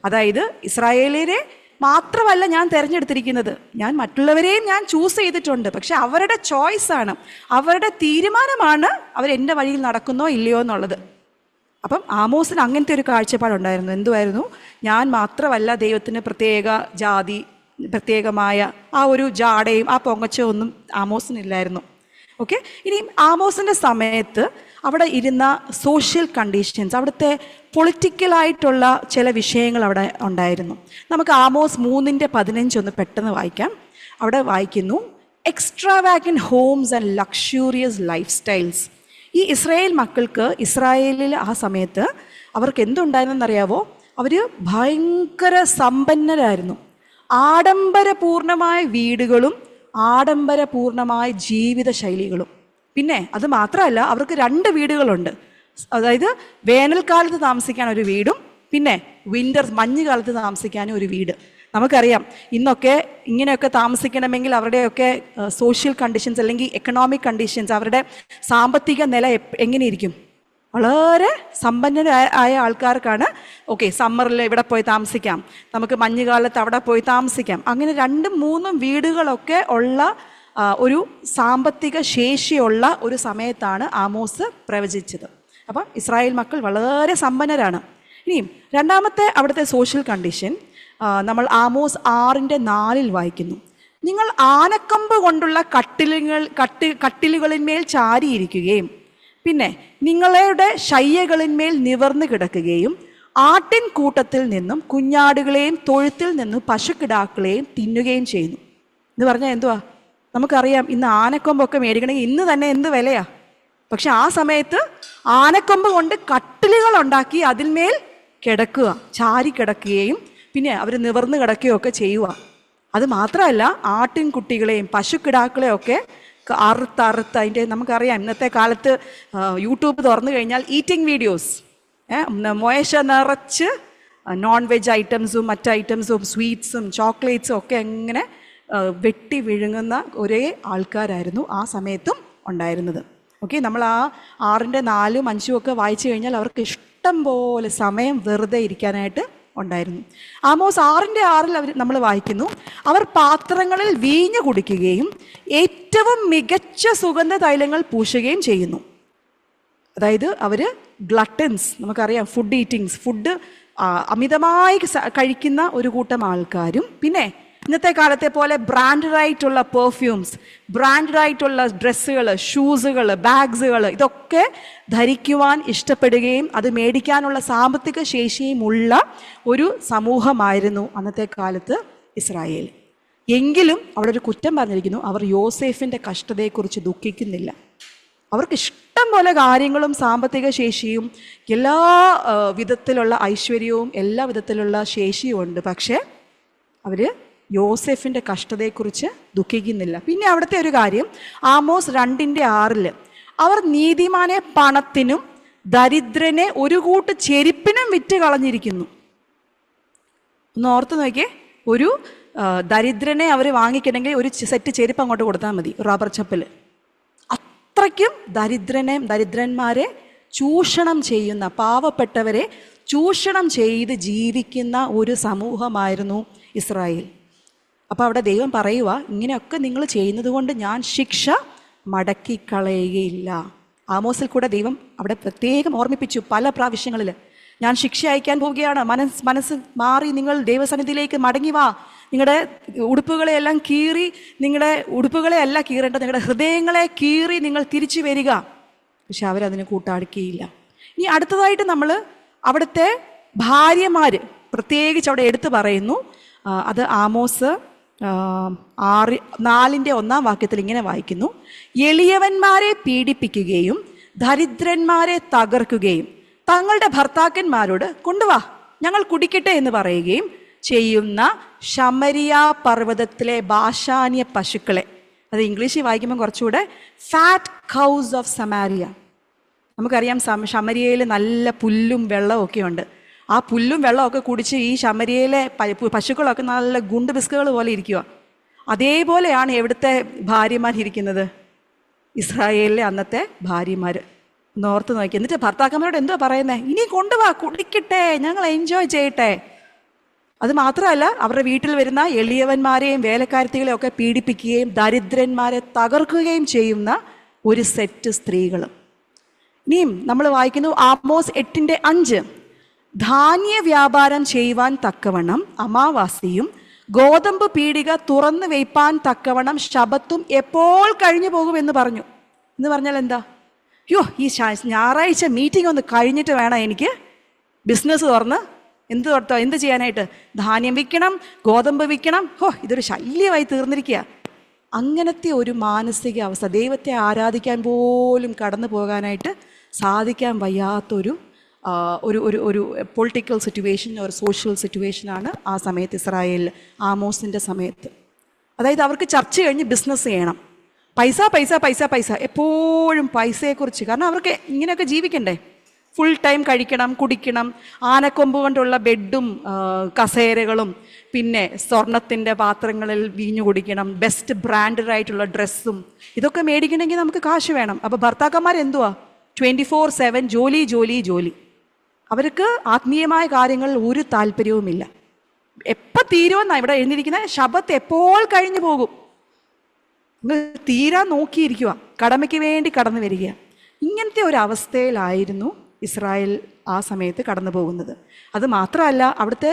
അതായത് ഇസ്രായേലിനെ മാത്രമല്ല ഞാൻ തിരഞ്ഞെടുത്തിരിക്കുന്നത്, ഞാൻ മറ്റുള്ളവരെയും ഞാൻ ചൂസ് ചെയ്തിട്ടുണ്ട്. പക്ഷെ അവരുടെ ചോയ്സാണ്, അവരുടെ തീരുമാനമാണ് അവരെൻ്റെ വഴിയിൽ നടക്കുന്നോ ഇല്ലയോ എന്നുള്ളത്. അപ്പം ആമോസിന് അങ്ങനത്തെ ഒരു കാഴ്ചപ്പാടുണ്ടായിരുന്നു. എന്തുമായിരുന്നു? ഞാൻ മാത്രമല്ല ദൈവത്തിന് പ്രത്യേക ജാതി, പ്രത്യേകമായ ആ ഒരു ജാടയും ആ പൊങ്ങച്ചോ ഒന്നും ആമോസിനില്ലായിരുന്നു. ഓക്കെ. ഇനി ആമോസിൻ്റെ സമയത്ത് അവിടെ ഇരുന്ന സോഷ്യൽ കണ്ടീഷൻസ്, അവിടുത്തെ പൊളിറ്റിക്കലായിട്ടുള്ള ചില വിഷയങ്ങൾ അവിടെ ഉണ്ടായിരുന്നു. നമുക്ക് ആമോസ് 3:15 ഒന്ന് പെട്ടെന്ന് വായിക്കാം. അവിടെ വായിക്കുന്നു, extravagant homes and luxurious lifestyles. ഈ ഇസ്രായേൽ മക്കൾക്ക്, ഇസ്രായേലിൽ ആ സമയത്ത് അവർക്ക് എന്തുണ്ടായിരുന്നെന്നറിയാവോ? അവർ ഭയങ്കര സമ്പന്നരായിരുന്നു. ആഡംബരപൂർണമായ വീടുകളും ആഡംബരപൂർണമായ ജീവിത ശൈലികളും. പിന്നെ അത് മാത്രമല്ല, അവർക്ക് 2 വീടുകളുണ്ട്. അതായത് വേനൽക്കാലത്ത് താമസിക്കാൻ ഒരു വീടും പിന്നെ മഞ്ഞുകാലത്ത് താമസിക്കാനും ഒരു വീട്. നമുക്കറിയാം ഇന്നൊക്കെ ഇങ്ങനെയൊക്കെ താമസിക്കണമെങ്കിൽ അവരുടെയൊക്കെ സോഷ്യൽ കണ്ടീഷൻസ് അല്ലെങ്കിൽ എക്കണോമിക് കണ്ടീഷൻസ്, അവരുടെ സാമ്പത്തിക നില എങ്ങനെയിരിക്കും? വളരെ സമ്പന്നരായ ആൾക്കാർക്കാണ് ഓക്കെ സമ്മറിൽ ഇവിടെ പോയി താമസിക്കാം, നമുക്ക് മഞ്ഞുകാലത്ത് അവിടെ പോയി താമസിക്കാം. അങ്ങനെ 2-3 വീടുകളൊക്കെ ഉള്ള ഒരു സാമ്പത്തിക ശേഷിയുള്ള ഒരു സമയത്താണ് ആമോസ് പ്രവചിച്ചത്. അപ്പം ഇസ്രായേൽ മക്കൾ വളരെ സമ്പന്നരാണ്. ഇനിയും രണ്ടാമത്തെ അവിടുത്തെ സോഷ്യൽ കണ്ടീഷൻ നമ്മൾ ആമോസ് 6:4 വായിക്കുന്നു. നിങ്ങൾ ആനക്കമ്പ് കൊണ്ടുള്ള കട്ടിലുകളിന്മേൽ ചാരിയിരിക്കുകയും പിന്നെ നിങ്ങളുടെ ശയ്യകളിന്മേൽ നിവർന്നു കിടക്കുകയും ആട്ടിൻ കൂട്ടത്തിൽ നിന്നും കുഞ്ഞാടുകളെയും തൊഴുത്തിൽ നിന്നും പശുക്കിടാക്കളെയും തിന്നുകയും ചെയ്യുന്നു എന്ന് പറഞ്ഞാൽ എന്തുവാ? നമുക്കറിയാം ഇന്ന് ആനക്കൊമ്പൊക്കെ മേടിക്കണമെങ്കിൽ ഇന്ന് തന്നെ എന്ത് വിലയാ. പക്ഷെ ആ സമയത്ത് ആനക്കൊമ്പ് കൊണ്ട് കട്ടിലുകൾ ഉണ്ടാക്കി അതിന്മേൽ കിടക്കുക, ചാരി കിടക്കുകയും പിന്നെ അവർ നിവർന്ന് കിടക്കുകയും ഒക്കെ ചെയ്യുക. അത് മാത്രമല്ല, ആട്ടിൻകുട്ടികളെയും പശുക്കിടാക്കളെയും ഒക്കെ അറുത്ത് അതിൻ്റെ നമുക്കറിയാം ഇന്നത്തെ കാലത്ത് യൂട്യൂബ് തുറന്നു കഴിഞ്ഞാൽ ഈറ്റിംഗ് വീഡിയോസ്, മൊയശ നിറച്ച് നോൺ വെജ് ഐറ്റംസും മറ്റ് ഐറ്റംസും സ്വീറ്റ്സും ചോക്ലേറ്റ്സും ഒക്കെ എങ്ങനെ വെട്ടി വിഴുങ്ങുന്ന ഒരേ ആൾക്കാരായിരുന്നു ആ സമയത്തും ഉണ്ടായിരുന്നത്. ഓക്കെ, നമ്മൾ ആ 6:4, 5 ഒക്കെ വായിച്ചു കഴിഞ്ഞാൽ അവർക്ക് ഇഷ്ടം പോലെ സമയം വെറുതെ ഇരിക്കാനായിട്ട് ഉണ്ടായിരുന്നു. ആമോസ് 6:6 നമ്മൾ വായിക്കുന്നു, അവർ പാത്രങ്ങളിൽ വീഞ്ഞു കുടിക്കുകയും ഏറ്റവും മികച്ച സുഗന്ധ തൈലങ്ങൾ പൂശുകയും ചെയ്യുന്നു. അതായത് അവർ ഗ്ലട്ടൻസ്, നമുക്കറിയാം ഫുഡ് അമിതമായി കഴിക്കുന്ന ഒരു കൂട്ടം ആൾക്കാരും പിന്നെ ഇന്നത്തെ കാലത്തെ പോലെ ബ്രാൻഡഡായിട്ടുള്ള പെർഫ്യൂംസ്, ബ്രാൻഡഡായിട്ടുള്ള ഡ്രസ്സുകൾ, ഷൂസുകൾ, ബാഗ്സുകൾ ഇതൊക്കെ ധരിക്കുവാൻ ഇഷ്ടപ്പെടുകയും അത് മേടിക്കാനുള്ള സാമ്പത്തിക ശേഷിയുമുള്ള ഒരു സമൂഹമായിരുന്നു അന്നത്തെ കാലത്ത് ഇസ്രായേൽ. എങ്കിലും അവിടെ ഒരു കുറ്റം പറഞ്ഞിരിക്കുന്നു, അവർ യോസേഫിൻ്റെ കഷ്ടതയെക്കുറിച്ച് ദുഃഖിക്കുന്നില്ല. അവർക്ക് ഇഷ്ടം പോലെ കാര്യങ്ങളും സാമ്പത്തിക ശേഷിയും എല്ലാ വിധത്തിലുള്ള ഐശ്വര്യവും എല്ലാ വിധത്തിലുള്ള ശേഷിയും ഉണ്ട്. പക്ഷേ അവർ യോസേഫിൻ്റെ കഷ്ടതയെക്കുറിച്ച് ദുഃഖിക്കുന്നില്ല. പിന്നെ അവിടുത്തെ ഒരു കാര്യം, ആമോസ് 2:6 അവർ നീതിമാനെ പണത്തിനും ദരിദ്രനെ ഒരു കൂട്ട് ചെരുപ്പിനും വിറ്റ് കളഞ്ഞിരിക്കുന്നു. ഒന്ന് ഓർത്ത് നോക്കിയേ, ഒരു ദരിദ്രനെ അവർ വാങ്ങിക്കണമെങ്കിൽ ഒരു സെറ്റ് ചെരുപ്പ് അങ്ങോട്ട് കൊടുത്താൽ മതി, റബ്ബർ ചപ്പൽ. അത്രയ്ക്കും ദരിദ്രന്മാരെ ചൂഷണം ചെയ്യുന്ന, പാവപ്പെട്ടവരെ ചൂഷണം ചെയ്ത് ജീവിക്കുന്ന ഒരു സമൂഹമായിരുന്നു ഇസ്രായേൽ. അപ്പോൾ അവിടെ ദൈവം പറയുക, ഇങ്ങനെയൊക്കെ നിങ്ങൾ ചെയ്യുന്നത് കൊണ്ട് ഞാൻ ശിക്ഷ മടക്കിക്കളയുകയില്ല. ആമോസിൽ കൂടെ ദൈവം അവിടെ പ്രത്യേകം ഓർമ്മിപ്പിച്ചു പല പ്രാവശ്യങ്ങളിൽ, ഞാൻ ശിക്ഷ അയക്കാൻ പോവുകയാണ്, മനസ്സ് മാറി നിങ്ങൾ ദൈവസന്നിധിയിലേക്ക് മടങ്ങി വാ, നിങ്ങളുടെ ഉടുപ്പുകളെയെല്ലാം കീറി, നിങ്ങളുടെ ഉടുപ്പുകളെ അല്ല കീറേണ്ടത്, നിങ്ങളുടെ ഹൃദയങ്ങളെ കീറി നിങ്ങൾ തിരിച്ചു വരിക. പക്ഷെ അവരതിന് കൂട്ടാടിക്കുകയില്ല. ഇനി അടുത്തതായിട്ട് നമ്മൾ അവിടുത്തെ ഭാര്യമാർ പ്രത്യേകിച്ച് അവിടെ എടുത്തു പറയുന്നു. അത് ആമോസ് 4:1 ഇങ്ങനെ വായിക്കുന്നു, എളിയവന്മാരെ പീഡിപ്പിക്കുകയും ദരിദ്രന്മാരെ തകർക്കുകയും തങ്ങളുടെ ഭർത്താക്കന്മാരോട് കൊണ്ടുവാ ഞങ്ങൾ കുടിക്കട്ടെ എന്ന് പറയുകയും ചെയ്യുന്ന ശമരിയ പർവ്വതത്തിലെ ബാശാന്യ പശുക്കളെ, അത് ഇംഗ്ലീഷിൽ വായിക്കുമ്പോൾ കുറച്ചുകൂടെ ഫാറ്റ് കൗസ് ഓഫ് സമാരിയ. നമുക്കറിയാം ശമരിയയിൽ നല്ല പുല്ലും വെള്ളവും ഒക്കെ ഉണ്ട്. ആ പുല്ലും വെള്ളമൊക്കെ കുടിച്ച് ഈ ശമരിയയിലെ പശുക്കളൊക്കെ നല്ല ഗുണ്ട് ബിസ്കുകൾ പോലെ ഇരിക്കുക. അതേപോലെയാണ് എവിടുത്തെ ഭാര്യമാരിയിരിക്കുന്നത്, ഇസ്രായേലിലെ അന്നത്തെ ഭാര്യമാർ. നോർത്ത് നോക്കി. എന്നിട്ട് ഭർത്താക്കന്മാരോട് എന്തോ പറയുന്നത്, ഇനി കൊണ്ടുവാ കുടിക്കട്ടെ, ഞങ്ങൾ എൻജോയ് ചെയ്യട്ടെ. അത് മാത്രമല്ല, അവരുടെ വീട്ടിൽ വരുന്ന എളിയവന്മാരെയും വേലക്കാരത്തികളെയും ഒക്കെ പീഡിപ്പിക്കുകയും ദരിദ്രന്മാരെ തകർക്കുകയും ചെയ്യുന്ന ഒരു സെറ്റ് സ്ത്രീകളും. ഇനിയും നമ്മൾ വായിക്കുന്നു ആമോസ് 8:5, ധാന്യ വ്യാപാരം ചെയ്യുവാൻ തക്കവണ്ണം അമാവാസിയും ഗോതമ്പ് പീടിക തുറന്നു വയ്പ്പാൻ തക്കവണ്ണം ശബത്തും എപ്പോൾ കഴിഞ്ഞു പോകുമെന്ന് പറഞ്ഞു. എന്ന് പറഞ്ഞാൽ എന്താ? അയ്യോ, ഈ ഞായറാഴ്ച മീറ്റിംഗ് ഒന്ന് കഴിഞ്ഞിട്ട് വേണം എനിക്ക് ബിസിനസ് തുറന്ന് എന്ത് ചെയ്യാനായിട്ട്? ധാന്യം വിൽക്കണം, ഗോതമ്പ് വിൽക്കണം. ഇതൊരു ശല്യമായി തീർന്നിരിക്കുക. അങ്ങനത്തെ ഒരു മാനസിക അവസ്ഥ, ദൈവത്തെ ആരാധിക്കാൻ പോലും കടന്നു പോകാനായിട്ട് സാധിക്കാൻ വയ്യാത്തൊരു ഒരു പൊളിറ്റിക്കൽ സിറ്റുവേഷൻ, ഒരു സോഷ്യൽ സിറ്റുവേഷനാണ് ആ സമയത്ത് ഇസ്രായേലിൽ, ആമോസിൻ്റെ സമയത്ത്. അതായത് അവർക്ക് ചർച്ച കഴിഞ്ഞ് ബിസിനസ് ചെയ്യണം. പൈസ പൈസ പൈസ പൈസ, എപ്പോഴും പൈസയെക്കുറിച്ച്. കാരണം അവർക്ക് ഇങ്ങനെയൊക്കെ ജീവിക്കണ്ടേ? ഫുൾ ടൈം കഴിക്കണം, കുടിക്കണം, ആനക്കൊമ്പ് കൊണ്ടുള്ള ബെഡും കസേരകളും, പിന്നെ സ്വർണത്തിൻ്റെ പാത്രങ്ങളിൽ വീഞ്ഞു കുടിക്കണം, ബെസ്റ്റ് ബ്രാൻഡഡായിട്ടുള്ള ഡ്രസ്സും. ഇതൊക്കെ മേടിക്കണമെങ്കിൽ നമുക്ക് കാശ് വേണം. അപ്പോൾ ഭർത്താക്കന്മാരെന്തുവാ? 24/7 ജോലി ജോലി ജോലി. അവർക്ക് ആത്മീയമായ കാര്യങ്ങളിൽ ഒരു താല്പര്യവുമില്ല. എപ്പോൾ തീരുമെന്നാണ് ഇവിടെ എഴുതിയിരിക്കുന്നത്. ശബത്ത് എപ്പോൾ കഴിഞ്ഞു പോകും, തീരാൻ നോക്കിയിരിക്കുക, കടമയ്ക്ക് വേണ്ടി കടന്നു വരിക. ഇങ്ങനത്തെ ഒരു അവസ്ഥയിലായിരുന്നു ഇസ്രായേൽ ആ സമയത്ത് കടന്നു പോകുന്നത്. അത് മാത്രമല്ല, അവിടുത്തെ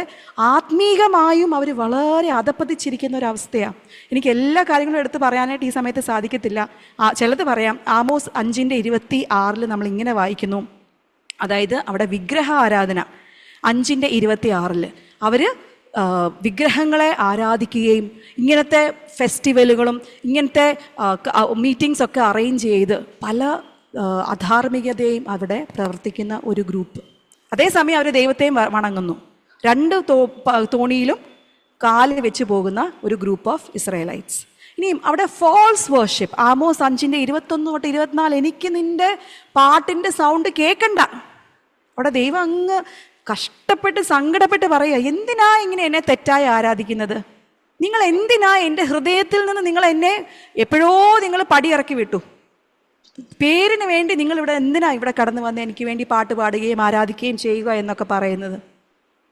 ആത്മീകമായും അവർ വളരെ അധപ്പതിച്ചിരിക്കുന്ന ഒരവസ്ഥയാണ്. എനിക്ക് എല്ലാ കാര്യങ്ങളും എടുത്ത് പറയാനായിട്ട് ഈ സമയത്ത് സാധിക്കത്തില്ല. ചിലത് പറയാം. ആമോസ് 5:26 നമ്മൾ ഇങ്ങനെ വായിക്കുന്നു. അതായത് അവിടെ വിഗ്രഹ ആരാധന 5:26 അവർ വിഗ്രഹങ്ങളെ ആരാധിക്കുകയും ഇങ്ങനത്തെ ഫെസ്റ്റിവലുകളും ഇങ്ങനത്തെ മീറ്റിംഗ്സ് ഒക്കെ അറേഞ്ച് ചെയ്ത് പല അധാർമികതയും അവിടെ പ്രവർത്തിക്കുന്ന ഒരു ഗ്രൂപ്പ്. അതേസമയം അവർ ദൈവത്തെയും വണങ്ങുന്നു. 2 തോണിയിലും കാല് വെച്ച് പോകുന്ന ഒരു ഗ്രൂപ്പ് ഓഫ് ഇസ്രായേലൈറ്റ്സ്. ഇനിയും അവിടെ ഫോൾസ് വർഷിപ്പ്. ആമോസ് 5:21-24 എനിക്ക് നിൻ്റെ പാട്ടിൻ്റെ സൗണ്ട് കേൾക്കണ്ട. അവിടെ ദൈവം അങ്ങ് കഷ്ടപ്പെട്ട് സങ്കടപ്പെട്ട് പറയുക, എന്തിനാ ഇങ്ങനെ എന്നെ തെറ്റായി ആരാധിക്കുന്നത്? നിങ്ങൾ എന്തിനാ എൻ്റെ ഹൃദയത്തിൽ നിന്ന് നിങ്ങൾ എന്നെ എപ്പോഴോ നിങ്ങൾ പടിയിറക്കി വിട്ടു. പേരിന് വേണ്ടി നിങ്ങളിവിടെ എന്തിനാ ഇവിടെ കടന്നു വന്ന് എനിക്ക് വേണ്ടി പാട്ട് പാടുകയും ആരാധിക്കുകയും ചെയ്യുക എന്നൊക്കെ പറയുന്നത്?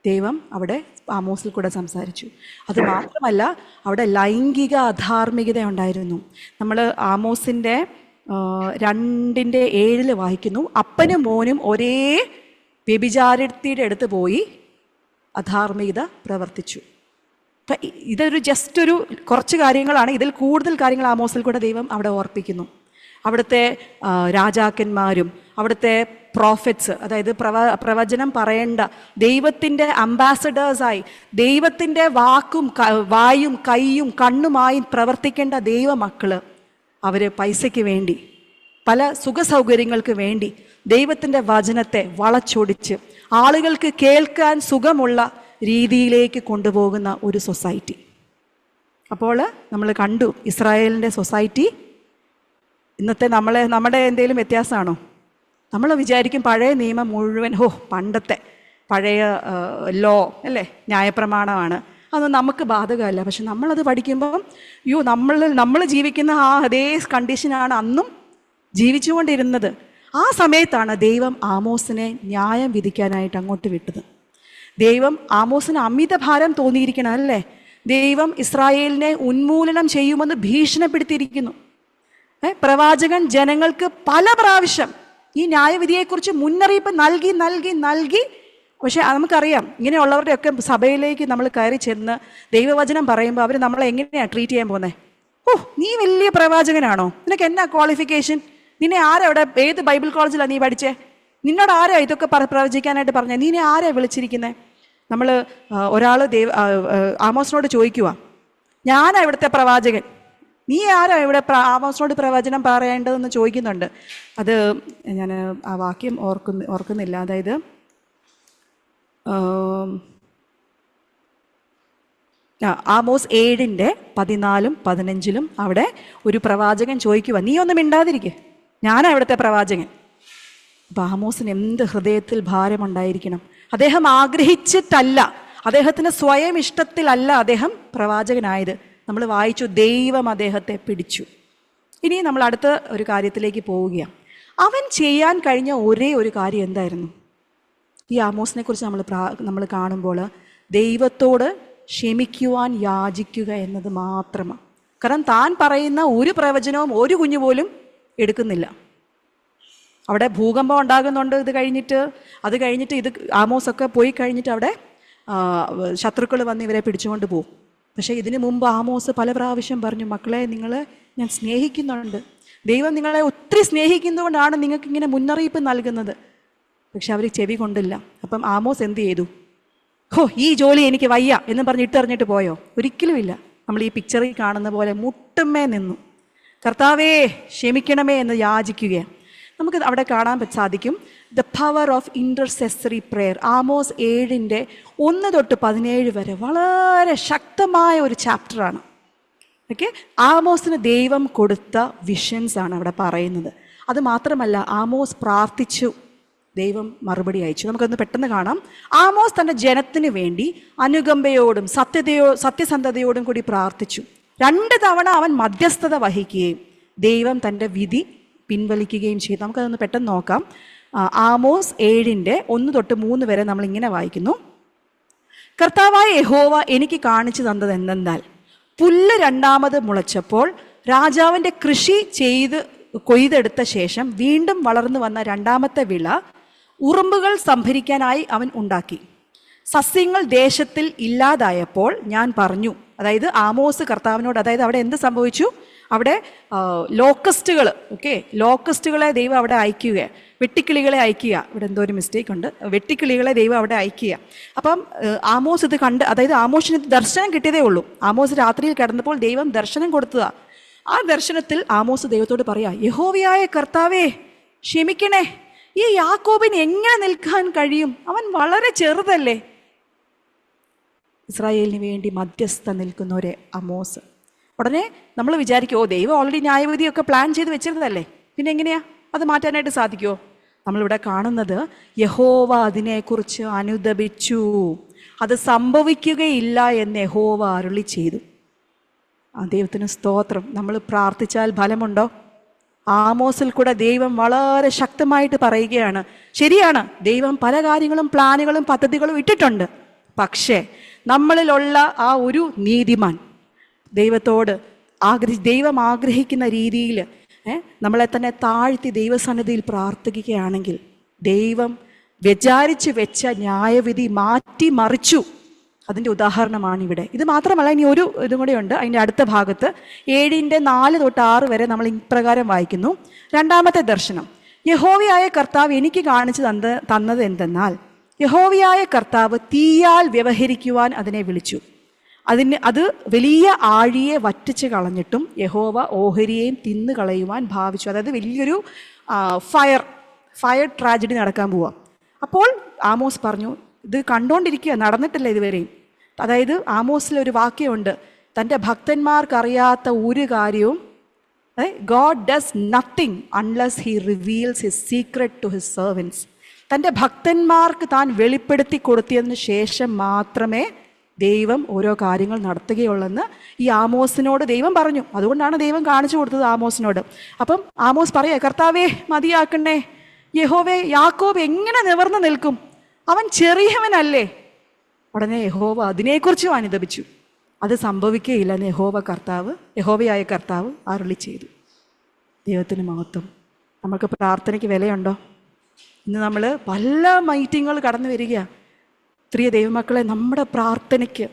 ദൈവം അവിടെ ആമോസിൽ കൂടെ സംസാരിച്ചു. അത് മാത്രമല്ല, അവിടെ ലൈംഗിക അധാർമികത ഉണ്ടായിരുന്നു. നമ്മൾ ആമോസിൻ്റെ 2:7 വായിക്കുന്നു. അപ്പനും മോനും ഒരേ വ്യഭിചാരത്തിയുടെ അടുത്ത് പോയി അധാർമികത പ്രവർത്തിച്ചു. അപ്പം ഇതൊരു ജസ്റ്റ് ഒരു കുറച്ച് കാര്യങ്ങളാണ്. ഇതിൽ കൂടുതൽ കാര്യങ്ങൾ ആമോസിൽ കൂടെ ദൈവം അവിടെ ഓർപ്പിക്കുന്നു. അവിടുത്തെ രാജാക്കന്മാരും അവിടുത്തെ പ്രോഫറ്റ്സ്, അതായത് പ്രവചനം പറയേണ്ട ദൈവത്തിൻ്റെ അംബാസഡേഴ്സായി, ദൈവത്തിൻ്റെ വായും കൈയും കണ്ണുമായി പ്രവർത്തിക്കേണ്ട ദൈവമക്കൾ, അവർ പൈസയ്ക്ക് വേണ്ടി, പല സുഖസൗകര്യങ്ങൾക്ക് വേണ്ടി ദൈവത്തിൻ്റെ വചനത്തെ വളച്ചൊടിച്ച് ആളുകൾക്ക് കേൾക്കാൻ സുഖമുള്ള രീതിയിലേക്ക് കൊണ്ടുപോകുന്ന ഒരു സൊസൈറ്റി. അപ്പോൾ നമ്മൾ കണ്ടു ഇസ്രായേലിൻ്റെ സൊസൈറ്റി ഇന്നത്തെ നമ്മുടെ എന്തെങ്കിലും വ്യത്യാസമാണോ? നമ്മൾ വിചാരിക്കും പഴയ നിയമം മുഴുവൻ പണ്ടത്തെ പഴയ ലോ അല്ലേ, ന്യായപ്രമാണമാണ്, അതൊന്നും നമുക്ക് ബാധകമല്ല. പക്ഷെ നമ്മളത് പഠിക്കുമ്പം നമ്മൾ ജീവിക്കുന്ന അതേ കണ്ടീഷനാണ് അന്നും ജീവിച്ചുകൊണ്ടിരുന്നത്. ആ സമയത്താണ് ദൈവം ആമോസിനെ ന്യായം വിധിക്കാനായിട്ട് അങ്ങോട്ട് വിട്ടത്. ദൈവം ആമോസിന് അമിതഭാരം തോന്നിയിരിക്കണം അല്ലേ? ദൈവം ഇസ്രായേലിനെ ഉന്മൂലനം ചെയ്യുമെന്ന് ഭീഷണിപ്പെടുത്തിയിരിക്കുന്നു. പ്രവാചകൻ ജനങ്ങൾക്ക് പല പ്രാവശ്യം ഈ ന്യായവിധിയെക്കുറിച്ച് മുന്നറിയിപ്പ് നൽകി. പക്ഷെ നമുക്കറിയാം, ഇങ്ങനെയുള്ളവരുടെയൊക്കെ സഭയിലേക്ക് നമ്മൾ കയറി ചെന്ന് ദൈവവചനം പറയുമ്പോൾ അവർ നമ്മളെ എങ്ങനെയാണ് ട്രീറ്റ് ചെയ്യാൻ പോകുന്നത്? നീ വലിയ പ്രവാചകനാണോ? നിനക്ക് എന്നാ ക്വാളിഫിക്കേഷൻ? നിന്നെ ആരാ ഇവിടെ, ഏത് ബൈബിൾ കോളേജിലാണ് നീ പഠിച്ചേ? നിന്നോട് ആരാ ഇതൊക്കെ പ്രവചിക്കാനായിട്ട് പറഞ്ഞത്? നീ ആരാ വിളിച്ചിരിക്കുന്നത്? നമ്മൾ ഒരാൾ ആമോസിനോട് ചോദിക്കുക, ഞാനാ ഇവിടുത്തെ പ്രവാചകൻ, നീ ആരാ ഇവിടെ ആമോസിനോട് പ്രവചനം പറയേണ്ടതെന്ന് ചോദിക്കുന്നുണ്ട്. അത് ഞാൻ ആ വാക്യം ഓർക്കുന്നില്ല. അതായത് ആമോസ് 7:14-15 അവിടെ ഒരു പ്രവാചകൻ ചോദിക്കുക, നീ ഒന്നും മിണ്ടാതിരിക്കുക, ഞാനാ ഇവിടുത്തെ പ്രവാചകൻ. അപ്പം ആമോസിന് എന്ത് ഹൃദയത്തിൽ ഭാരമുണ്ടായിരിക്കണം. അദ്ദേഹം ആഗ്രഹിച്ചിട്ടല്ല, അദ്ദേഹത്തിന് സ്വയം ഇഷ്ടത്തിലല്ല അദ്ദേഹം പ്രവാചകനായത്. നമ്മൾ വായിച്ചു, ദൈവം അദ്ദേഹത്തെ പിടിച്ചു. ഇനി നമ്മൾ അടുത്ത ഒരു കാര്യത്തിലേക്ക് പോവുകയാണ്. അവൻ ചെയ്യാൻ കഴിഞ്ഞ ഒരേ ഒരു കാര്യം എന്തായിരുന്നു? ഈ ആമോസിനെ കുറിച്ച് നമ്മൾ കാണുമ്പോൾ ദൈവത്തോട് ക്ഷമിക്കുവാൻ യാചിക്കുക എന്നത് മാത്രമാണ്. കാരണം താൻ പറയുന്ന ഒരു പ്രവചനവും ഒരു കുഞ്ഞു പോലും എടുക്കുന്നില്ല. അവിടെ ഭൂകമ്പം ഉണ്ടാകുന്നുണ്ട്. അത് കഴിഞ്ഞിട്ട് ഇത് ആമോസൊക്കെ പോയി കഴിഞ്ഞിട്ട് അവിടെ ശത്രുക്കൾ വന്ന് ഇവരെ പിടിച്ചുകൊണ്ട് പോകും. പക്ഷേ ഇതിനു മുമ്പ് ആമോസ് പല പ്രാവശ്യം പറഞ്ഞു, മക്കളെ നിങ്ങളെ ഞാൻ സ്നേഹിക്കുന്നുണ്ട്, ദൈവം നിങ്ങളെ ഒത്തിരി സ്നേഹിക്കുന്നതുകൊണ്ടാണ് നിങ്ങൾക്ക് ഇങ്ങനെ മുന്നറിയിപ്പ് നൽകുന്നത്. പക്ഷെ അവർ ചെവി കൊണ്ടില്ല. അപ്പം ആമോസ് എന്ത് ചെയ്തു? ഈ ജോലി എനിക്ക് വയ്യ എന്ന് പറഞ്ഞ് ഇട്ടെറിഞ്ഞിട്ട് പോയോ? ഒരിക്കലുമില്ല. നമ്മൾ ഈ പിക്ചറിൽ കാണുന്ന പോലെ മുട്ടുമേ നിന്നു, കർത്താവേ ക്ഷമിക്കണമേ എന്ന് യാചിക്കുകയാണ്. നമുക്ക് അവിടെ കാണാൻ സാധിക്കും the power of intercessory prayer. Amos 7:1-17 വരെ വളരെ ശക്തമായ ഒരു ചാപ്റ്ററാണ്. ഓക്കെ, ആമോസിന് ദൈവം കൊടുത്ത വിഷൻസ് ആണ് അവിടെ പറയുന്നത്. അത് മാത്രമല്ല, ആമോസ് പ്രാർത്ഥിച്ചു, ദൈവം മറുപടി അയച്ചു. നമുക്കൊന്ന് പെട്ടെന്ന് കാണാം. ആമോസ് തൻ്റെ ജനത്തിന് വേണ്ടി അനുകമ്പയോടും സത്യസന്ധതയോടും കൂടി പ്രാർത്ഥിച്ചു. 2 തവണ അവൻ മധ്യസ്ഥത വഹിക്കുകയും ദൈവം തൻ്റെ വിധി പിൻവലിക്കുകയും ചെയ്തു. നമുക്കതൊന്ന് പെട്ടെന്ന് നോക്കാം. ആമോസ് 7:1-3 വരെ നമ്മൾ ഇങ്ങനെ വായിക്കുന്നു. കർത്താവായ യഹോവ എനിക്ക് കാണിച്ചു തന്നത് എന്തെന്നാൽ, പുല്ല് 2ാമത് മുളച്ചപ്പോൾ രാജാവിൻ്റെ കൃഷി കൊയ്തെടുത്ത ശേഷം വീണ്ടും വളർന്നു വന്ന 2ാമത്തെ വിള ഉറുമ്പുകൾ സംഭരിക്കാനായി അവൻ ഉണ്ടാക്കി. സസ്യങ്ങൾ ദേശത്തിൽ ഇല്ലാതായപ്പോൾ ഞാൻ പറഞ്ഞു, അതായത് ആമോസ് കർത്താവിനോട്, അതായത് അവിടെ എന്ത് സംഭവിച്ചു? അവിടെ ലോക്കസ്റ്റുകളെ ദൈവം അവിടെ അയക്കുക, വെട്ടിക്കിളികളെ അയക്കുക. ഇവിടെ എന്തോ ഒരു മിസ്റ്റേക്ക് ഉണ്ട്. വെട്ടിക്കിളികളെ ദൈവം അവിടെ അയക്കുക. അപ്പം ആമോസ് ഇത് കണ്ട്, അതായത് ആമോസിന് ദർശനം കിട്ടിയതേ ഉള്ളൂ. ആമോസ് രാത്രിയിൽ കിടന്നപ്പോൾ ദൈവം ദർശനം കൊടുത്തതാ. ആ ദർശനത്തിൽ ആമോസ് ദൈവത്തോട് പറയാ, യഹോവയായ കർത്താവേ ക്ഷമിക്കണേ, ഈ യാക്കോബിന് എങ്ങനെ നിൽക്കാൻ കഴിയും? അവൻ വളരെ ചെറുതല്ലേ. ഇസ്രായേലിന് വേണ്ടി മധ്യസ്ഥ നിൽക്കുന്ന ഒരു ആമോസ്. ഉടനെ നമ്മൾ വിചാരിക്കുമോ, ദൈവം ഓൾറെഡി ന്യായവിധിയൊക്കെ പ്ലാൻ ചെയ്ത് വെച്ചിരുന്നതല്ലേ, പിന്നെ എങ്ങനെയാ അത് മാറ്റാനായിട്ട് സാധിക്കുമോ? നമ്മളിവിടെ കാണുന്നത് യഹോവ അതിനെക്കുറിച്ച് അനുദപിച്ചു, അത് സംഭവിക്കുകയില്ല എന്ന് യഹോവ അരുളി ചെയ്തു. ആ ദൈവത്തിന് സ്തോത്രം. നമ്മൾ പ്രാർത്ഥിച്ചാൽ ഫലമുണ്ടോ? ആമോസിൽ കൂടെ ദൈവം വളരെ ശക്തമായിട്ട് പറയുകയാണ്, ശരിയാണ്, ദൈവം പല കാര്യങ്ങളും പ്ലാനുകളും പദ്ധതികളും ഇട്ടിട്ടുണ്ട്. പക്ഷേ നമ്മളിലുള്ള ആ ഒരു നീതിമാൻ ദൈവത്തോട് ദൈവം ആഗ്രഹിക്കുന്ന രീതിയിൽ നമ്മളെ തന്നെ താഴ്ത്തി ദൈവസന്നിധിയിൽ പ്രാർത്ഥിക്കുകയാണെങ്കിൽ ദൈവം വിചാരിച്ച് വെച്ച ന്യായവിധി മാറ്റിമറിച്ചു. അതിൻ്റെ ഉദാഹരണമാണ് ഇവിടെ. ഇത് മാത്രമല്ല, ഇനി ഒരു ഇതും കൂടെ ഉണ്ട്. അതിൻ്റെ അടുത്ത ഭാഗത്ത് 7:4-6 വരെ നമ്മൾ ഇപ്രകാരം വായിക്കുന്നു. 2ാമത്തെ ദർശനം. യഹോവയായ കർത്താവ് എനിക്ക് കാണിച്ചു തന്നത് എന്തെന്നാൽ, യഹോവയായ കർത്താവ് തീയാൽ വ്യവഹരിക്കുവാൻ അതിനെ വിളിച്ചു. അത് വലിയ ആഴിയെ വറ്റിച്ച് കളഞ്ഞിട്ടും യഹോവ ഓഹരിയെയും തിന്നു കളയുവാൻ ഭാവിച്ചു. അതായത് വലിയൊരു ഫയർ ട്രാജഡി നടക്കാൻ പോവാം. അപ്പോൾ ആമോസ് പറഞ്ഞു, ഇത് കണ്ടുകൊണ്ടിരിക്കുക, നടന്നിട്ടില്ല ഇതുവരെയും. അതായത് ആമോസിലൊരു വാക്യമുണ്ട്, തൻ്റെ ഭക്തന്മാർക്ക് അറിയാത്ത ഒരു കാര്യവും, God does nothing unless he reveals his secret to his servants. തൻ്റെ ഭക്തന്മാർക്ക് താൻ വെളിപ്പെടുത്തി കൊടുത്തതിന് ശേഷം മാത്രമേ ദൈവം ഓരോ കാര്യങ്ങൾ നടത്തുകയുള്ളെന്ന് ഈ ആമോസിനോട് ദൈവം പറഞ്ഞു. അതുകൊണ്ടാണ് ദൈവം കാണിച്ചു കൊടുത്തത് ആമോസിനോട്. അപ്പം ആമോസ് പറയാ, കർത്താവേ മതിയാക്കണേ, യഹോവേ യാക്കോബ് എങ്ങനെ നിവർന്നു നിൽക്കും? അവൻ ചെറിയവനല്ലേ. ഉടനെ യഹോവ അതിനെക്കുറിച്ചും അനുദപിച്ചു. അത് സംഭവിക്കുകയില്ലെന്ന് യഹോവയായ കർത്താവ് അരുളി ചെയ്തു. ദൈവത്തിന് മഹത്വം. നമുക്ക് പ്രാർത്ഥനയ്ക്ക് വിലയുണ്ടോ? ഇന്ന് നമ്മൾ പല മീറ്റിങ്ങുകൾ കടന്നു വരിക. പ്രിയ ദൈവമക്കളെ, നമ്മുടെ പ്രാർത്ഥനയ്ക്ക്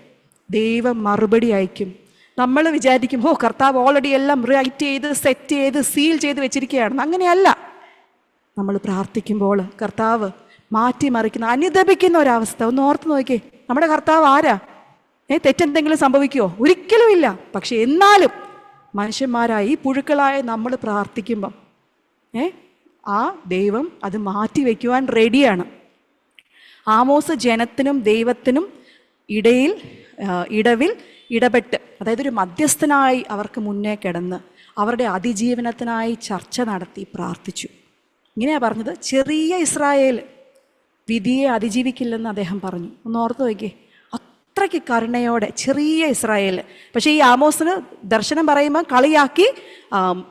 ദൈവം മറുപടി അയക്കും. നമ്മൾ വിചാരിക്കും, കർത്താവ് ഓൾറെഡി എല്ലാം റൈറ്റ് ചെയ്ത് സെറ്റ് ചെയ്ത് സീൽ ചെയ്ത് വെച്ചിരിക്കുകയാണെന്ന്. അങ്ങനെയല്ല. നമ്മൾ പ്രാർത്ഥിക്കുമ്പോൾ കർത്താവ് മാറ്റിമറിക്കുന്ന, അനുദപിക്കുന്ന ഒരവസ്ഥ ഒന്ന് ഓർത്ത് നോക്കിയേ. നമ്മുടെ കർത്താവ് ആരാ? തെറ്റെന്തെങ്കിലും സംഭവിക്കുമോ? ഒരിക്കലും ഇല്ല. പക്ഷെ എന്നാലും മനുഷ്യന്മാരായി ഈ പുഴുക്കളായ നമ്മൾ പ്രാർത്ഥിക്കുമ്പം ആ ദൈവം അത് മാറ്റി വയ്ക്കുവാൻ റെഡിയാണ്. ആമോസ് ജനത്തിനും ദൈവത്തിനും ഇടവിൽ ഇടപെട്ട്, അതായത് ഒരു മധ്യസ്ഥനായി അവർക്ക് മുന്നേ കിടന്ന് അവരുടെ അതിജീവനത്തിനായി ചർച്ച നടത്തി പ്രാർത്ഥിച്ചു. ഇങ്ങനെയാണ് പറഞ്ഞത്, ചെറിയ ഇസ്രായേൽ വിധിയെ അതിജീവിക്കില്ലെന്ന് അദ്ദേഹം പറഞ്ഞു. ഒന്ന് ഓർത്ത് നോക്കിയേ, അത്രയ്ക്ക് കരുണയോടെ ചെറിയ ഇസ്രായേൽ. പക്ഷേ ഈ ആമോസിന് ദർശനം പറയുമ്പോൾ കളിയാക്കി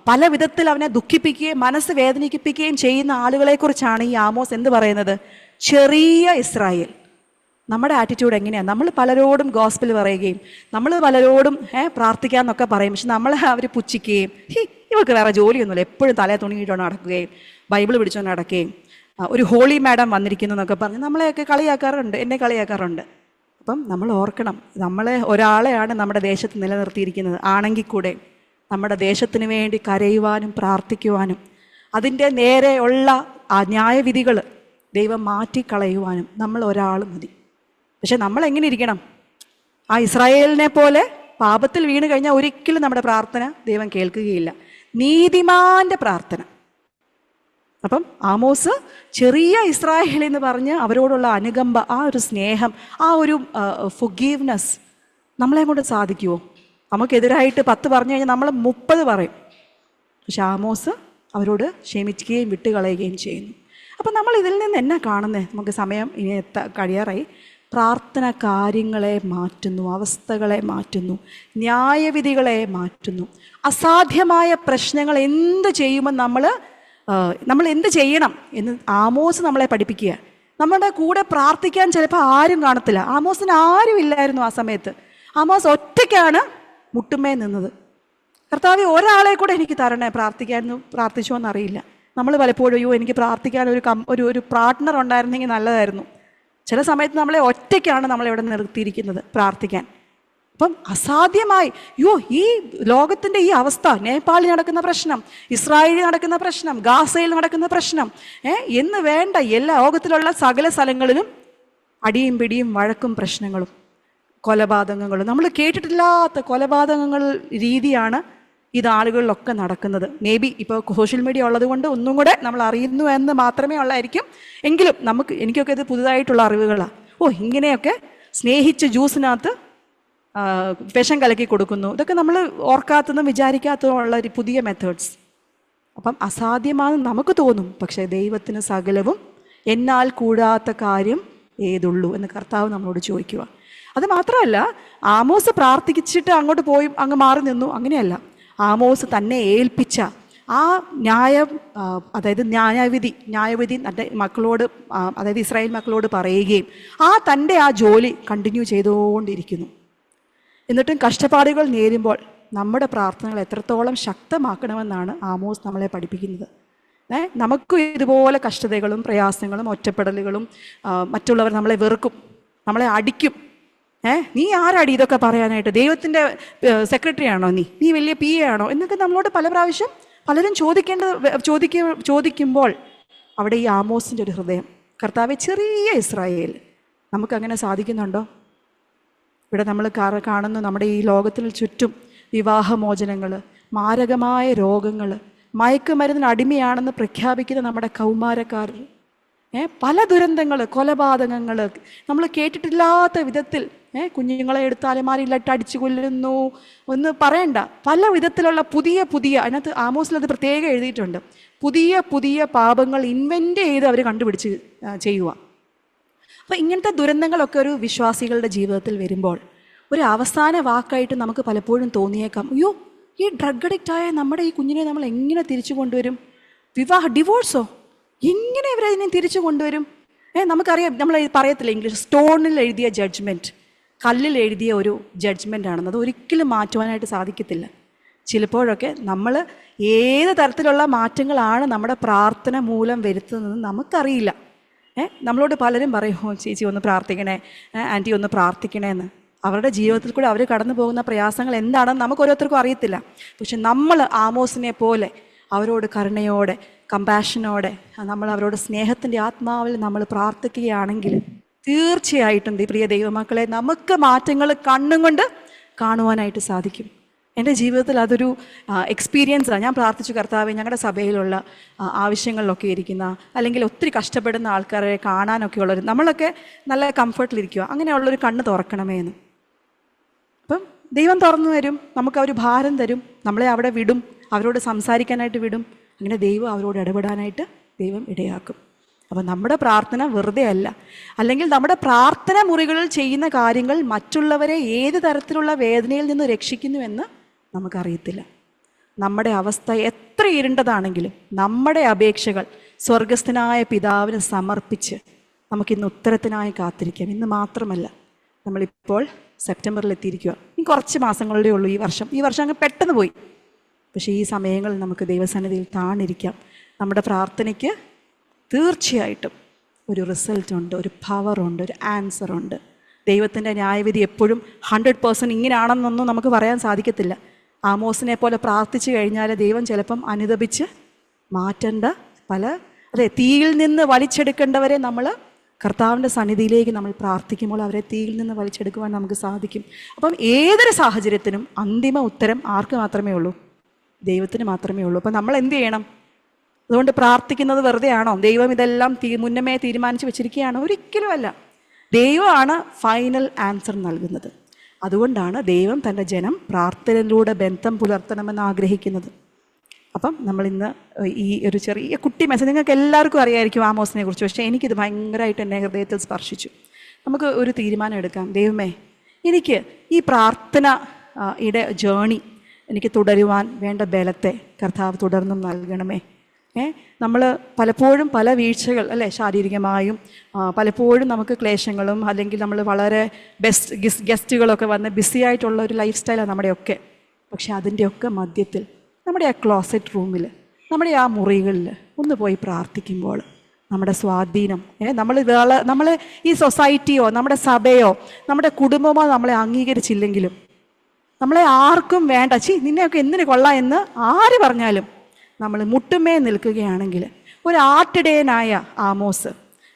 പല വിധത്തിൽ അവനെ ദുഃഖിപ്പിക്കുകയും മനസ്സ് വേദനിപ്പിക്കുകയും ചെയ്യുന്ന ആളുകളെക്കുറിച്ചാണ് ഈ ആമോസ് എന്ത് പറയുന്നത്? ചെറിയ ഇസ്രായേൽ. നമ്മുടെ ആറ്റിറ്റ്യൂഡ് എങ്ങനെയാണ്? നമ്മൾ പലരോടും ഗോസ്പൽ പറയുകയും നമ്മൾ പലരോടും പ്രാർത്ഥിക്കാമെന്നൊക്കെ പറയും. പക്ഷെ നമ്മളെ അവർ പുച്ഛിക്കുകയും, ഇവർക്ക് വേറെ ജോലിയൊന്നുമില്ല, എപ്പോഴും തലേ തുണിയിട്ടോണ്ട് നടക്കുകയും ബൈബിൾ പിടിച്ചോണ്ട് നടക്കുകയും ഒരു ഹോളി മാഡം വന്നിരിക്കുന്നു എന്നൊക്കെ പറഞ്ഞ് നമ്മളെയൊക്കെ കളിയാക്കാറുണ്ട്, എന്നെ കളിയാക്കാറുണ്ട്. അപ്പം നമ്മൾ ഓർക്കണം, ഒരാളെയാണ് നമ്മുടെ ദേശത്ത് നിലനിർത്തിയിരിക്കുന്നത്. ആണെങ്കിൽ കൂടെ നമ്മുടെ ദേശത്തിന് വേണ്ടി കരയുവാനും പ്രാർത്ഥിക്കുവാനും അതിൻ്റെ നേരെയുള്ള ആ ന്യായവിധികൾ ദൈവം മാറ്റിക്കളയുവാനും നമ്മൾ ഒരാൾ മതി. പക്ഷെ നമ്മൾ എങ്ങനെ ഇരിക്കണം? ആ ഇസ്രായേലിനെ പോലെ പാപത്തിൽ വീണ് കഴിഞ്ഞാൽ ഒരിക്കലും നമ്മുടെ പ്രാർത്ഥന ദൈവം കേൾക്കുകയില്ല. നീതിമാന്റെ പ്രാർത്ഥന. അപ്പം ആമോസ് ചെറിയ ഇസ്രായേൽ എന്ന് പറഞ്ഞ് അവരോടുള്ള അനുകമ്പ, ആ ഒരു സ്നേഹം, ആ ഒരു ഫൊർഗീവ്നെസ് നമ്മളെ കൊണ്ട് സാധിക്കുമോ? നമുക്കെതിരായിട്ട് 10 പറഞ്ഞു കഴിഞ്ഞാൽ നമ്മൾ 30 പറയും. പക്ഷെ ആമോസ് അവരോട് ക്ഷമിക്കുകയും വിട്ടുകളയുകയും ചെയ്യുന്നു. അപ്പം നമ്മൾ ഇതിൽ നിന്ന് എന്നാ കാണുന്നത്? നമുക്ക് സമയം ഇനി കഴിയാറായി. പ്രാർത്ഥന കാര്യങ്ങളെ മാറ്റുന്നു, അവസ്ഥകളെ മാറ്റുന്നു, ന്യായവിധികളെ മാറ്റുന്നു. അസാധ്യമായ പ്രശ്നങ്ങൾ എന്ത് ചെയ്യുമെന്ന് നമ്മൾ എന്ത് ചെയ്യണം എന്ന് ആമോസ് നമ്മളെ പഠിപ്പിക്കുക. നമ്മുടെ കൂടെ പ്രാർത്ഥിക്കാൻ ചിലപ്പോൾ ആരും കാണത്തില്ല. ആമോസിന് ആരും ഇല്ലായിരുന്നു ആ സമയത്ത്. ആമോസ് ഒറ്റയ്ക്കാണ് മുട്ടുമേ നിന്നത്. കർത്താവ് ഒരാളെ കൂടെ എനിക്ക് തരണേ പ്രാർത്ഥിച്ചോ എന്നറിയില്ല. നമ്മൾ പലപ്പോഴും അയ്യോ എനിക്ക് പ്രാർത്ഥിക്കാൻ ഒരു പാർട്ട്ണർ ഉണ്ടായിരുന്നെങ്കിൽ നല്ലതായിരുന്നു. ചില സമയത്ത് നമ്മളെ ഒറ്റയ്ക്കാണ് നമ്മളിവിടെ നിർത്തിയിരിക്കുന്നത് പ്രാർത്ഥിക്കാൻ. അപ്പം അസാധ്യമായി ഈ ലോകത്തിൻ്റെ ഈ അവസ്ഥ, നേപ്പാളിൽ നടക്കുന്ന പ്രശ്നം, ഇസ്രായേലിൽ നടക്കുന്ന പ്രശ്നം, ഗാസയിൽ നടക്കുന്ന പ്രശ്നം, എന്ന് വേണ്ട എല്ലാ ലോകത്തിലുള്ള സകല സ്ഥലങ്ങളിലും അടിയും പിടിയും വഴക്കും പ്രശ്നങ്ങളും കൊലപാതകങ്ങളും, നമ്മൾ കേട്ടിട്ടില്ലാത്ത കൊലപാതകങ്ങൾ രീതിയാണ് ഇത് ആളുകളിലൊക്കെ നടക്കുന്നത്. മേ ബി ഇപ്പോൾ സോഷ്യൽ മീഡിയ ഉള്ളത് കൊണ്ട് ഒന്നും കൂടെ നമ്മൾ അറിയുന്നു എന്ന് മാത്രമേ ഉള്ളായിരിക്കും. എങ്കിലും എനിക്കൊക്കെ ഇത് പുതുതായിട്ടുള്ള അറിവുകളാണ്. ഇങ്ങനെയൊക്കെ സ്നേഹിച്ച് ജ്യൂസിനകത്ത് വിഷം കലക്കി കൊടുക്കുന്നു. ഇതൊക്കെ നമ്മൾ ഓർക്കാത്തതും വിചാരിക്കാത്തതും ഉള്ള ഒരു പുതിയ മെത്തേഡ്സ്. അപ്പം അസാധ്യമാണെന്ന് നമുക്ക് തോന്നും. പക്ഷേ ദൈവത്തിന് സകലവും എന്നാൽ കൂടാത്ത കാര്യം ഏതുള്ളൂ എന്ന് കർത്താവ് നമ്മളോട് ചോദിക്കുക. അത് മാത്രമല്ല, ആമോസ് പ്രാർത്ഥിച്ചിട്ട് അങ്ങോട്ട് പോയി അങ്ങ് മാറി നിന്നു, അങ്ങനെയല്ല. ആമോസ് തന്നെ ഏൽപ്പിച്ച ആ അതായത് ന്യായവിധി തൻ്റെ മക്കളോട്, അതായത് ഇസ്രായേൽ മക്കളോട് പറയുകയും തൻ്റെ ആ ജോലി കണ്ടിന്യൂ ചെയ്തുകൊണ്ടിരിക്കുന്നു. എന്നിട്ടും കഷ്ടപ്പാടുകൾ നേരുമ്പോൾ നമ്മുടെ പ്രാർത്ഥനകൾ എത്രത്തോളം ശക്തമാക്കണമെന്നാണ് ആമോസ് നമ്മളെ പഠിപ്പിക്കുന്നത്. നമുക്കും ഇതുപോലെ കഷ്ടതകളും പ്രയാസങ്ങളും ഒറ്റപ്പെടലുകളും, മറ്റുള്ളവർ നമ്മളെ വെറുക്കും, നമ്മളെ അടിക്കും. നീ ആരാടി ഇതൊക്കെ പറയാനായിട്ട്? ദൈവത്തിൻ്റെ സെക്രട്ടറി ആണോ നീ വലിയ PA ആണോ എന്നൊക്കെ നമ്മളോട് പല പ്രാവശ്യം പലരും ചോദിക്കുമ്പോൾ അവിടെ ഈ ആമോസിൻ്റെ ഒരു ഹൃദയം, കർത്താവെ ചെറിയ ഇസ്രായേൽ, നമുക്കങ്ങനെ സാധിക്കുന്നുണ്ടോ? ഇവിടെ നമ്മൾ കാണുന്നു നമ്മുടെ ഈ ലോകത്തിന് ചുറ്റും വിവാഹമോചനങ്ങൾ, മാരകമായ രോഗങ്ങൾ, മയക്കുമരുന്നിന് അടിമയാണെന്ന് പ്രഖ്യാപിക്കുന്ന നമ്മുടെ കൗമാരക്കാർ, പല ദുരന്തങ്ങൾ, കൊലപാതകങ്ങൾ, നമ്മൾ കേട്ടിട്ടില്ലാത്ത വിധത്തിൽ കുഞ്ഞുങ്ങളെ എടുത്ത് അലമാരിയിലിട്ട് അടിച്ചു കൊല്ലുന്നു എന്ന് പറയണ്ട. പല വിധത്തിലുള്ള പുതിയ അതിനകത്ത് ആമോസിലത് പ്രത്യേകം എഴുതിയിട്ടുണ്ട്. പുതിയ പാപങ്ങൾ ഇൻവെൻ്റ് ചെയ്ത് അവർ കണ്ടുപിടിച്ച് ചെയ്യുക. അപ്പോൾ ഇങ്ങനത്തെ ദുരന്തങ്ങളൊക്കെ ഒരു വിശ്വാസികളുടെ ജീവിതത്തിൽ വരുമ്പോൾ ഒരു അവസാന വാക്കായിട്ട് നമുക്ക് പലപ്പോഴും തോന്നിയേക്കാം, ഈ ഡ്രഗ് അഡിക്റ്റായ നമ്മുടെ ഈ കുഞ്ഞിനെ നമ്മൾ എങ്ങനെ തിരിച്ചു കൊണ്ടുവരും? ഡിവോഴ്സോ? എങ്ങനെ ഇവരതിനെ തിരിച്ചു കൊണ്ടുവരും? നമുക്കറിയാം, നമ്മൾ പറയത്തില്ല ഇംഗ്ലീഷ്, സ്റ്റോണിൽ എഴുതിയ ജഡ്ജ്മെൻറ്റ്, കല്ലിൽ എഴുതിയ ഒരു ജഡ്ജ്മെൻ്റ് ആണെന്ന്. അത് ഒരിക്കലും മാറ്റുവാനായിട്ട് സാധിക്കത്തില്ല. ചിലപ്പോഴൊക്കെ നമ്മൾ ഏത് തരത്തിലുള്ള മാറ്റങ്ങളാണ് നമ്മുടെ പ്രാർത്ഥന മൂലം വരുത്തുന്നതെന്ന് നമുക്കറിയില്ല. നമ്മളോട് പലരും പറയും, ചേച്ചി ഒന്ന് പ്രാർത്ഥിക്കണേ, ആൻറ്റി ഒന്ന് പ്രാർത്ഥിക്കണേ എന്ന്. അവരുടെ ജീവിതത്തിൽ കൂടെ അവർ കടന്നു പോകുന്ന പ്രയാസങ്ങൾ എന്താണെന്ന് നമുക്ക് ഓരോരുത്തർക്കും അറിയത്തില്ല. പക്ഷെ നമ്മൾ ആമോസിനെ പോലെ അവരോട് കരുണയോടെ, കമ്പാഷനോടെ, നമ്മൾ അവരോട് സ്നേഹത്തിൻ്റെ ആത്മാവിൽ നമ്മൾ പ്രാർത്ഥിക്കുകയാണെങ്കിൽ തീർച്ചയായിട്ടും പ്രിയ ദൈവമക്കളെ, നമുക്ക് മാറ്റങ്ങൾ കണ്ണും കൊണ്ട് കാണുവാനായിട്ട് സാധിക്കും. എൻ്റെ ജീവിതത്തിൽ അതൊരു എക്സ്പീരിയൻസാണ്. ഞാൻ പ്രാർത്ഥിച്ചു, കർത്താവെ ഞങ്ങളുടെ സഭയിലുള്ള ആവശ്യങ്ങളിലൊക്കെ ഇരിക്കുന്ന, അല്ലെങ്കിൽ ഒത്തിരി കഷ്ടപ്പെടുന്ന ആൾക്കാരെ കാണാനൊക്കെ ഉള്ളൊരു, നമ്മളൊക്കെ നല്ല കംഫർട്ടിലിരിക്കുക, അങ്ങനെയുള്ളൊരു കണ്ണ് തുറക്കണമേ എന്ന്. അപ്പം ദൈവം തുറന്നു തരും, നമുക്ക് അവർ ഭാരം തരും, നമ്മളെ അവിടെ വിടും, അവരോട് സംസാരിക്കാനായിട്ട് വിടും. അങ്ങനെ ദൈവം അവരോട് ഇടപെടാനായിട്ട് ദൈവം ഇടയാക്കും. അപ്പം നമ്മുടെ പ്രാർത്ഥന വെറുതെ അല്ല. അല്ലെങ്കിൽ നമ്മുടെ പ്രാർത്ഥന മുറികളിൽ ചെയ്യുന്ന കാര്യങ്ങൾ മറ്റുള്ളവരെ ഏത് തരത്തിലുള്ള വേദനയിൽ നിന്ന് രക്ഷിക്കുന്നുവെന്ന് നമുക്കറിയത്തില്ല. നമ്മുടെ അവസ്ഥ എത്ര ഇരുണ്ടതാണെങ്കിലും നമ്മുടെ അപേക്ഷകൾ സ്വർഗസ്ഥനായ പിതാവിന് സമർപ്പിച്ച് നമുക്കിന്ന് ഉത്തരത്തിനായി കാത്തിരിക്കാം. ഇന്ന് മാത്രമല്ല, നമ്മളിപ്പോൾ സെപ്റ്റംബറിൽ എത്തിയിരിക്കുക. ഇനി കുറച്ച് മാസങ്ങളുടെ ഉള്ളൂ ഈ വർഷം അങ്ങ് പെട്ടെന്ന് പോയി. പക്ഷേ ഈ സമയങ്ങളിൽ നമുക്ക് ദൈവസന്നിധിയിൽ താണിരിക്കാം. നമ്മുടെ പ്രാർത്ഥനയ്ക്ക് തീർച്ചയായിട്ടും ഒരു റിസൾട്ടുണ്ട്, ഒരു പവറുണ്ട്, ഒരു ആൻസറുണ്ട്. ദൈവത്തിൻ്റെ ന്യായവിധി എപ്പോഴും 100% ഇങ്ങനെയാണെന്നൊന്നും നമുക്ക് പറയാൻ സാധിക്കത്തില്ല. ആമോസിനെ പോലെ പ്രാർത്ഥിച്ചു കഴിഞ്ഞാൽ ദൈവം ചിലപ്പം അനുദപിച്ച് മാറ്റേണ്ട അതെ, തീയിൽ നിന്ന് വലിച്ചെടുക്കേണ്ടവരെ നമ്മൾ കർത്താവിൻ്റെ സന്നിധിയിലേക്ക് നമ്മൾ പ്രാർത്ഥിക്കുമ്പോൾ അവരെ തീയിൽ നിന്ന് വലിച്ചെടുക്കുവാൻ നമുക്ക് സാധിക്കും. അപ്പം ഏതൊരു സാഹചര്യത്തിനും അന്തിമ ഉത്തരം ആർക്ക് മാത്രമേ ഉള്ളൂ? ദൈവത്തിന് മാത്രമേ ഉള്ളൂ. അപ്പം നമ്മൾ എന്ത് ചെയ്യണം? അതുകൊണ്ട് പ്രാർത്ഥിക്കുന്നത് വെറുതെ ആണോ? ദൈവം ഇതെല്ലാം മുന്നമേ തീരുമാനിച്ച് വെച്ചിരിക്കുകയാണോ? ഒരിക്കലുമല്ല. ദൈവമാണ് ഫൈനൽ ആൻസർ നൽകുന്നത്. അതുകൊണ്ടാണ് ദൈവം തൻ്റെ ജനം പ്രാർത്ഥനയിലൂടെ ബന്ധം പുലർത്തണമെന്ന് ആഗ്രഹിക്കുന്നത്. അപ്പം നമ്മളിന്ന് ഈ ഒരു ചെറിയ കുട്ടി മെസ്സേജ്, നിങ്ങൾക്ക് എല്ലാവർക്കും അറിയാമായിരിക്കും ആമോസിനെ കുറിച്ച്, പക്ഷേ എനിക്കിത് ഭയങ്കരമായിട്ട് എൻ്റെ ഹൃദയത്തിൽ സ്പർശിച്ചു. നമുക്ക് ഒരു തീരുമാനം എടുക്കാം. ദൈവമേ, എനിക്ക് ഈ പ്രാർത്ഥനയുടെ ജേണി എനിക്ക് തുടരുവാൻ വേണ്ട ബലത്തെ കർത്താവ് തുടർന്നും നൽകണമേ. നമ്മൾ പലപ്പോഴും പല വീഴ്ചകൾ അല്ലേ, ശാരീരികമായും പലപ്പോഴും നമുക്ക് ക്ലേശങ്ങളും, അല്ലെങ്കിൽ നമ്മൾ വളരെ ഗസ്റ്റുകളൊക്കെ വന്ന് ബിസി ആയിട്ടുള്ള ഒരു ലൈഫ് സ്റ്റൈലാണ് നമ്മുടെയൊക്കെ. പക്ഷെ അതിൻ്റെയൊക്കെ മധ്യത്തിൽ നമ്മുടെ ആ ക്ലോസറ്റ് റൂമിൽ, നമ്മുടെ ആ മുറികളിൽ ഒന്ന് പോയി പ്രാർത്ഥിക്കുമ്പോൾ നമ്മുടെ സ്വാധീനം, നമ്മൾ ഈ സൊസൈറ്റിയോ നമ്മുടെ സഭയോ നമ്മുടെ കുടുംബമോ നമ്മളെ അംഗീകരിച്ചില്ലെങ്കിലും, നമ്മളെ ആർക്കും വേണ്ട, നിന്നെയൊക്കെ എന്തിനു കൊള്ളാം എന്ന് ആര് പറഞ്ഞാലും നമ്മൾ മുട്ടുമേ നിൽക്കുകയാണെങ്കിൽ, ഒരു ആട്ടിടയനായ ആമോസ്,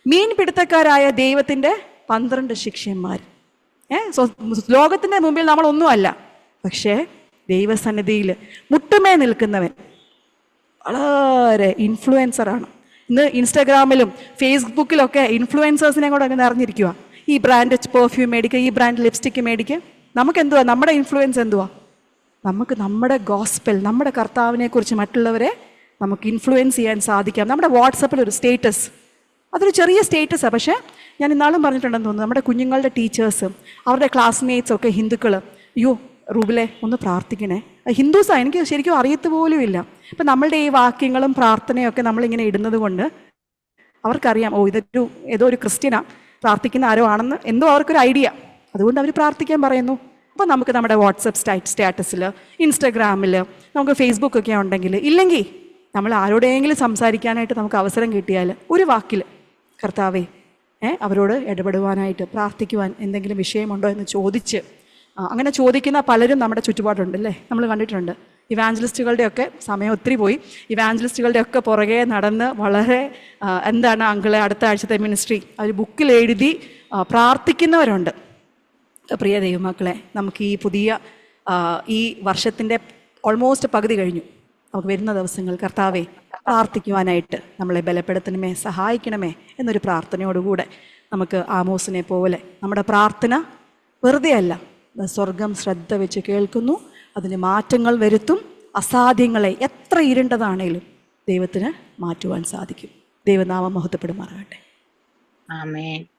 മീൻപിടുത്തക്കാരായ ദൈവത്തിൻ്റെ 12 ശിഷ്യന്മാർ, ലോകത്തിൻ്റെ മുമ്പിൽ നമ്മളൊന്നുമല്ല, പക്ഷേ ദൈവസന്നിധിയിൽ മുട്ടുമേ നിൽക്കുന്നവൻ വളരെ ഇൻഫ്ലുവൻസറാണ്. ഇന്ന് ഇൻസ്റ്റാഗ്രാമിലും ഫേസ്ബുക്കിലൊക്കെ ഇൻഫ്ലുവൻസേഴ്സിനെ കൂടെ അങ്ങ് നിറഞ്ഞിരിക്കുക. ഈ ബ്രാൻഡ് പെർഫ്യൂം മേടിക്കുക, ഈ ബ്രാൻഡ് ലിപ്സ്റ്റിക്ക് മേടിക്കുക. നമുക്കെന്തുവാ നമ്മുടെ ഇൻഫ്ലുവൻസ്? എന്തുവാ? നമുക്ക് നമ്മുടെ ഗോസ്പൽ, നമ്മുടെ കർത്താവിനെക്കുറിച്ച് മറ്റുള്ളവരെ നമുക്ക് ഇൻഫ്ലുവൻസ് ചെയ്യാൻ സാധിക്കാം. നമ്മുടെ വാട്സപ്പിൽ ഒരു സ്റ്റേറ്റസ്, അതൊരു ചെറിയ സ്റ്റേറ്റസാണ്, പക്ഷേ ഞാൻ ഇന്നാളും പറഞ്ഞിട്ടുണ്ടെന്ന് തോന്നുന്നു, നമ്മുടെ കുഞ്ഞുങ്ങളുടെ ടീച്ചേഴ്സും അവരുടെ ക്ലാസ്മേറ്റ്സും ഒക്കെ ഹിന്ദുക്കൾ, അയ്യോ റൂബിലെ ഒന്ന് പ്രാർത്ഥിക്കണേ, ഹിന്ദുസാണ്, എനിക്ക് ശരിക്കും അറിയത്ത് പോലും ഇല്ല. ഇപ്പം നമ്മളുടെ ഈ വാക്യങ്ങളും പ്രാർത്ഥനയും ഒക്കെ നമ്മളിങ്ങനെ ഇടുന്നത് കൊണ്ട് അവർക്കറിയാം, ഏതോ ഒരു ക്രിസ്ത്യനാ പ്രാർത്ഥിക്കുന്ന ആരോ ആണെന്ന് എന്തോ അവർക്കൊരു ഐഡിയ. അതുകൊണ്ട് അവർ പ്രാർത്ഥിക്കാൻ പറയുന്നു. അപ്പോൾ നമുക്ക് നമ്മുടെ വാട്സപ്പ് സ്റ്റാറ്റസിൽ, ഇൻസ്റ്റഗ്രാമിൽ, നമുക്ക് ഫേസ്ബുക്കൊക്കെ ഉണ്ടെങ്കിൽ, ഇല്ലെങ്കിൽ നമ്മൾ ആരോടെങ്കിലും സംസാരിക്കാനായിട്ട് നമുക്ക് അവസരം കിട്ടിയാൽ ഒരു വാക്കിൽ കർത്താവേ അവരോട് ഇടപെടുവാനായിട്ട് പ്രാർത്ഥിക്കുവാൻ എന്തെങ്കിലും വിഷയമുണ്ടോ എന്ന് ചോദിച്ച്, അങ്ങനെ ചോദിക്കുന്ന പലരും നമ്മുടെ ചുറ്റുപാടുണ്ടല്ലേ, നമ്മൾ കണ്ടിട്ടുണ്ട്. ഇവാഞ്ചലിസ്റ്റുകളുടെയൊക്കെ സമയം ഒത്തിരി പോയി. ഇവാഞ്ചലിസ്റ്റുകളുടെയൊക്കെ പുറകെ നടന്ന് വളരെ എന്താണ് അങ്കിളെ അടുത്ത ആഴ്ചത്തെ മിനിസ്ട്രി അവർ ബുക്കിൽ എഴുതി പ്രാർത്ഥിക്കുന്നവരുണ്ട്. പ്രിയ ദൈവമക്കളെ, നമുക്ക് ഈ പുതിയ ഈ വർഷത്തിൻ്റെ ഓൾമോസ്റ്റ് പകുതി കഴിഞ്ഞു. നമുക്ക് വരുന്ന ദിവസങ്ങൾ കർത്താവെ പ്രാർത്ഥിക്കുവാനായിട്ട് നമ്മളെ ബലപ്പെടുത്തണമേ, സഹായിക്കണമേ എന്നൊരു പ്രാർത്ഥനയോടുകൂടെ നമുക്ക് ആമോസിനെ പോലെ നമ്മുടെ പ്രാർത്ഥന വെറുതെ അല്ല, സ്വർഗം ശ്രദ്ധ വെച്ച് കേൾക്കുന്നു, അതിന് മാറ്റങ്ങൾ വരുത്തും. അസാധ്യങ്ങളെ എത്ര ഇരുണ്ടതാണേലും ദൈവത്തിന് മാറ്റുവാൻ സാധിക്കും. ദൈവനാമം മഹത്വപ്പെടുമാറാകട്ടെ. ആമേൻ.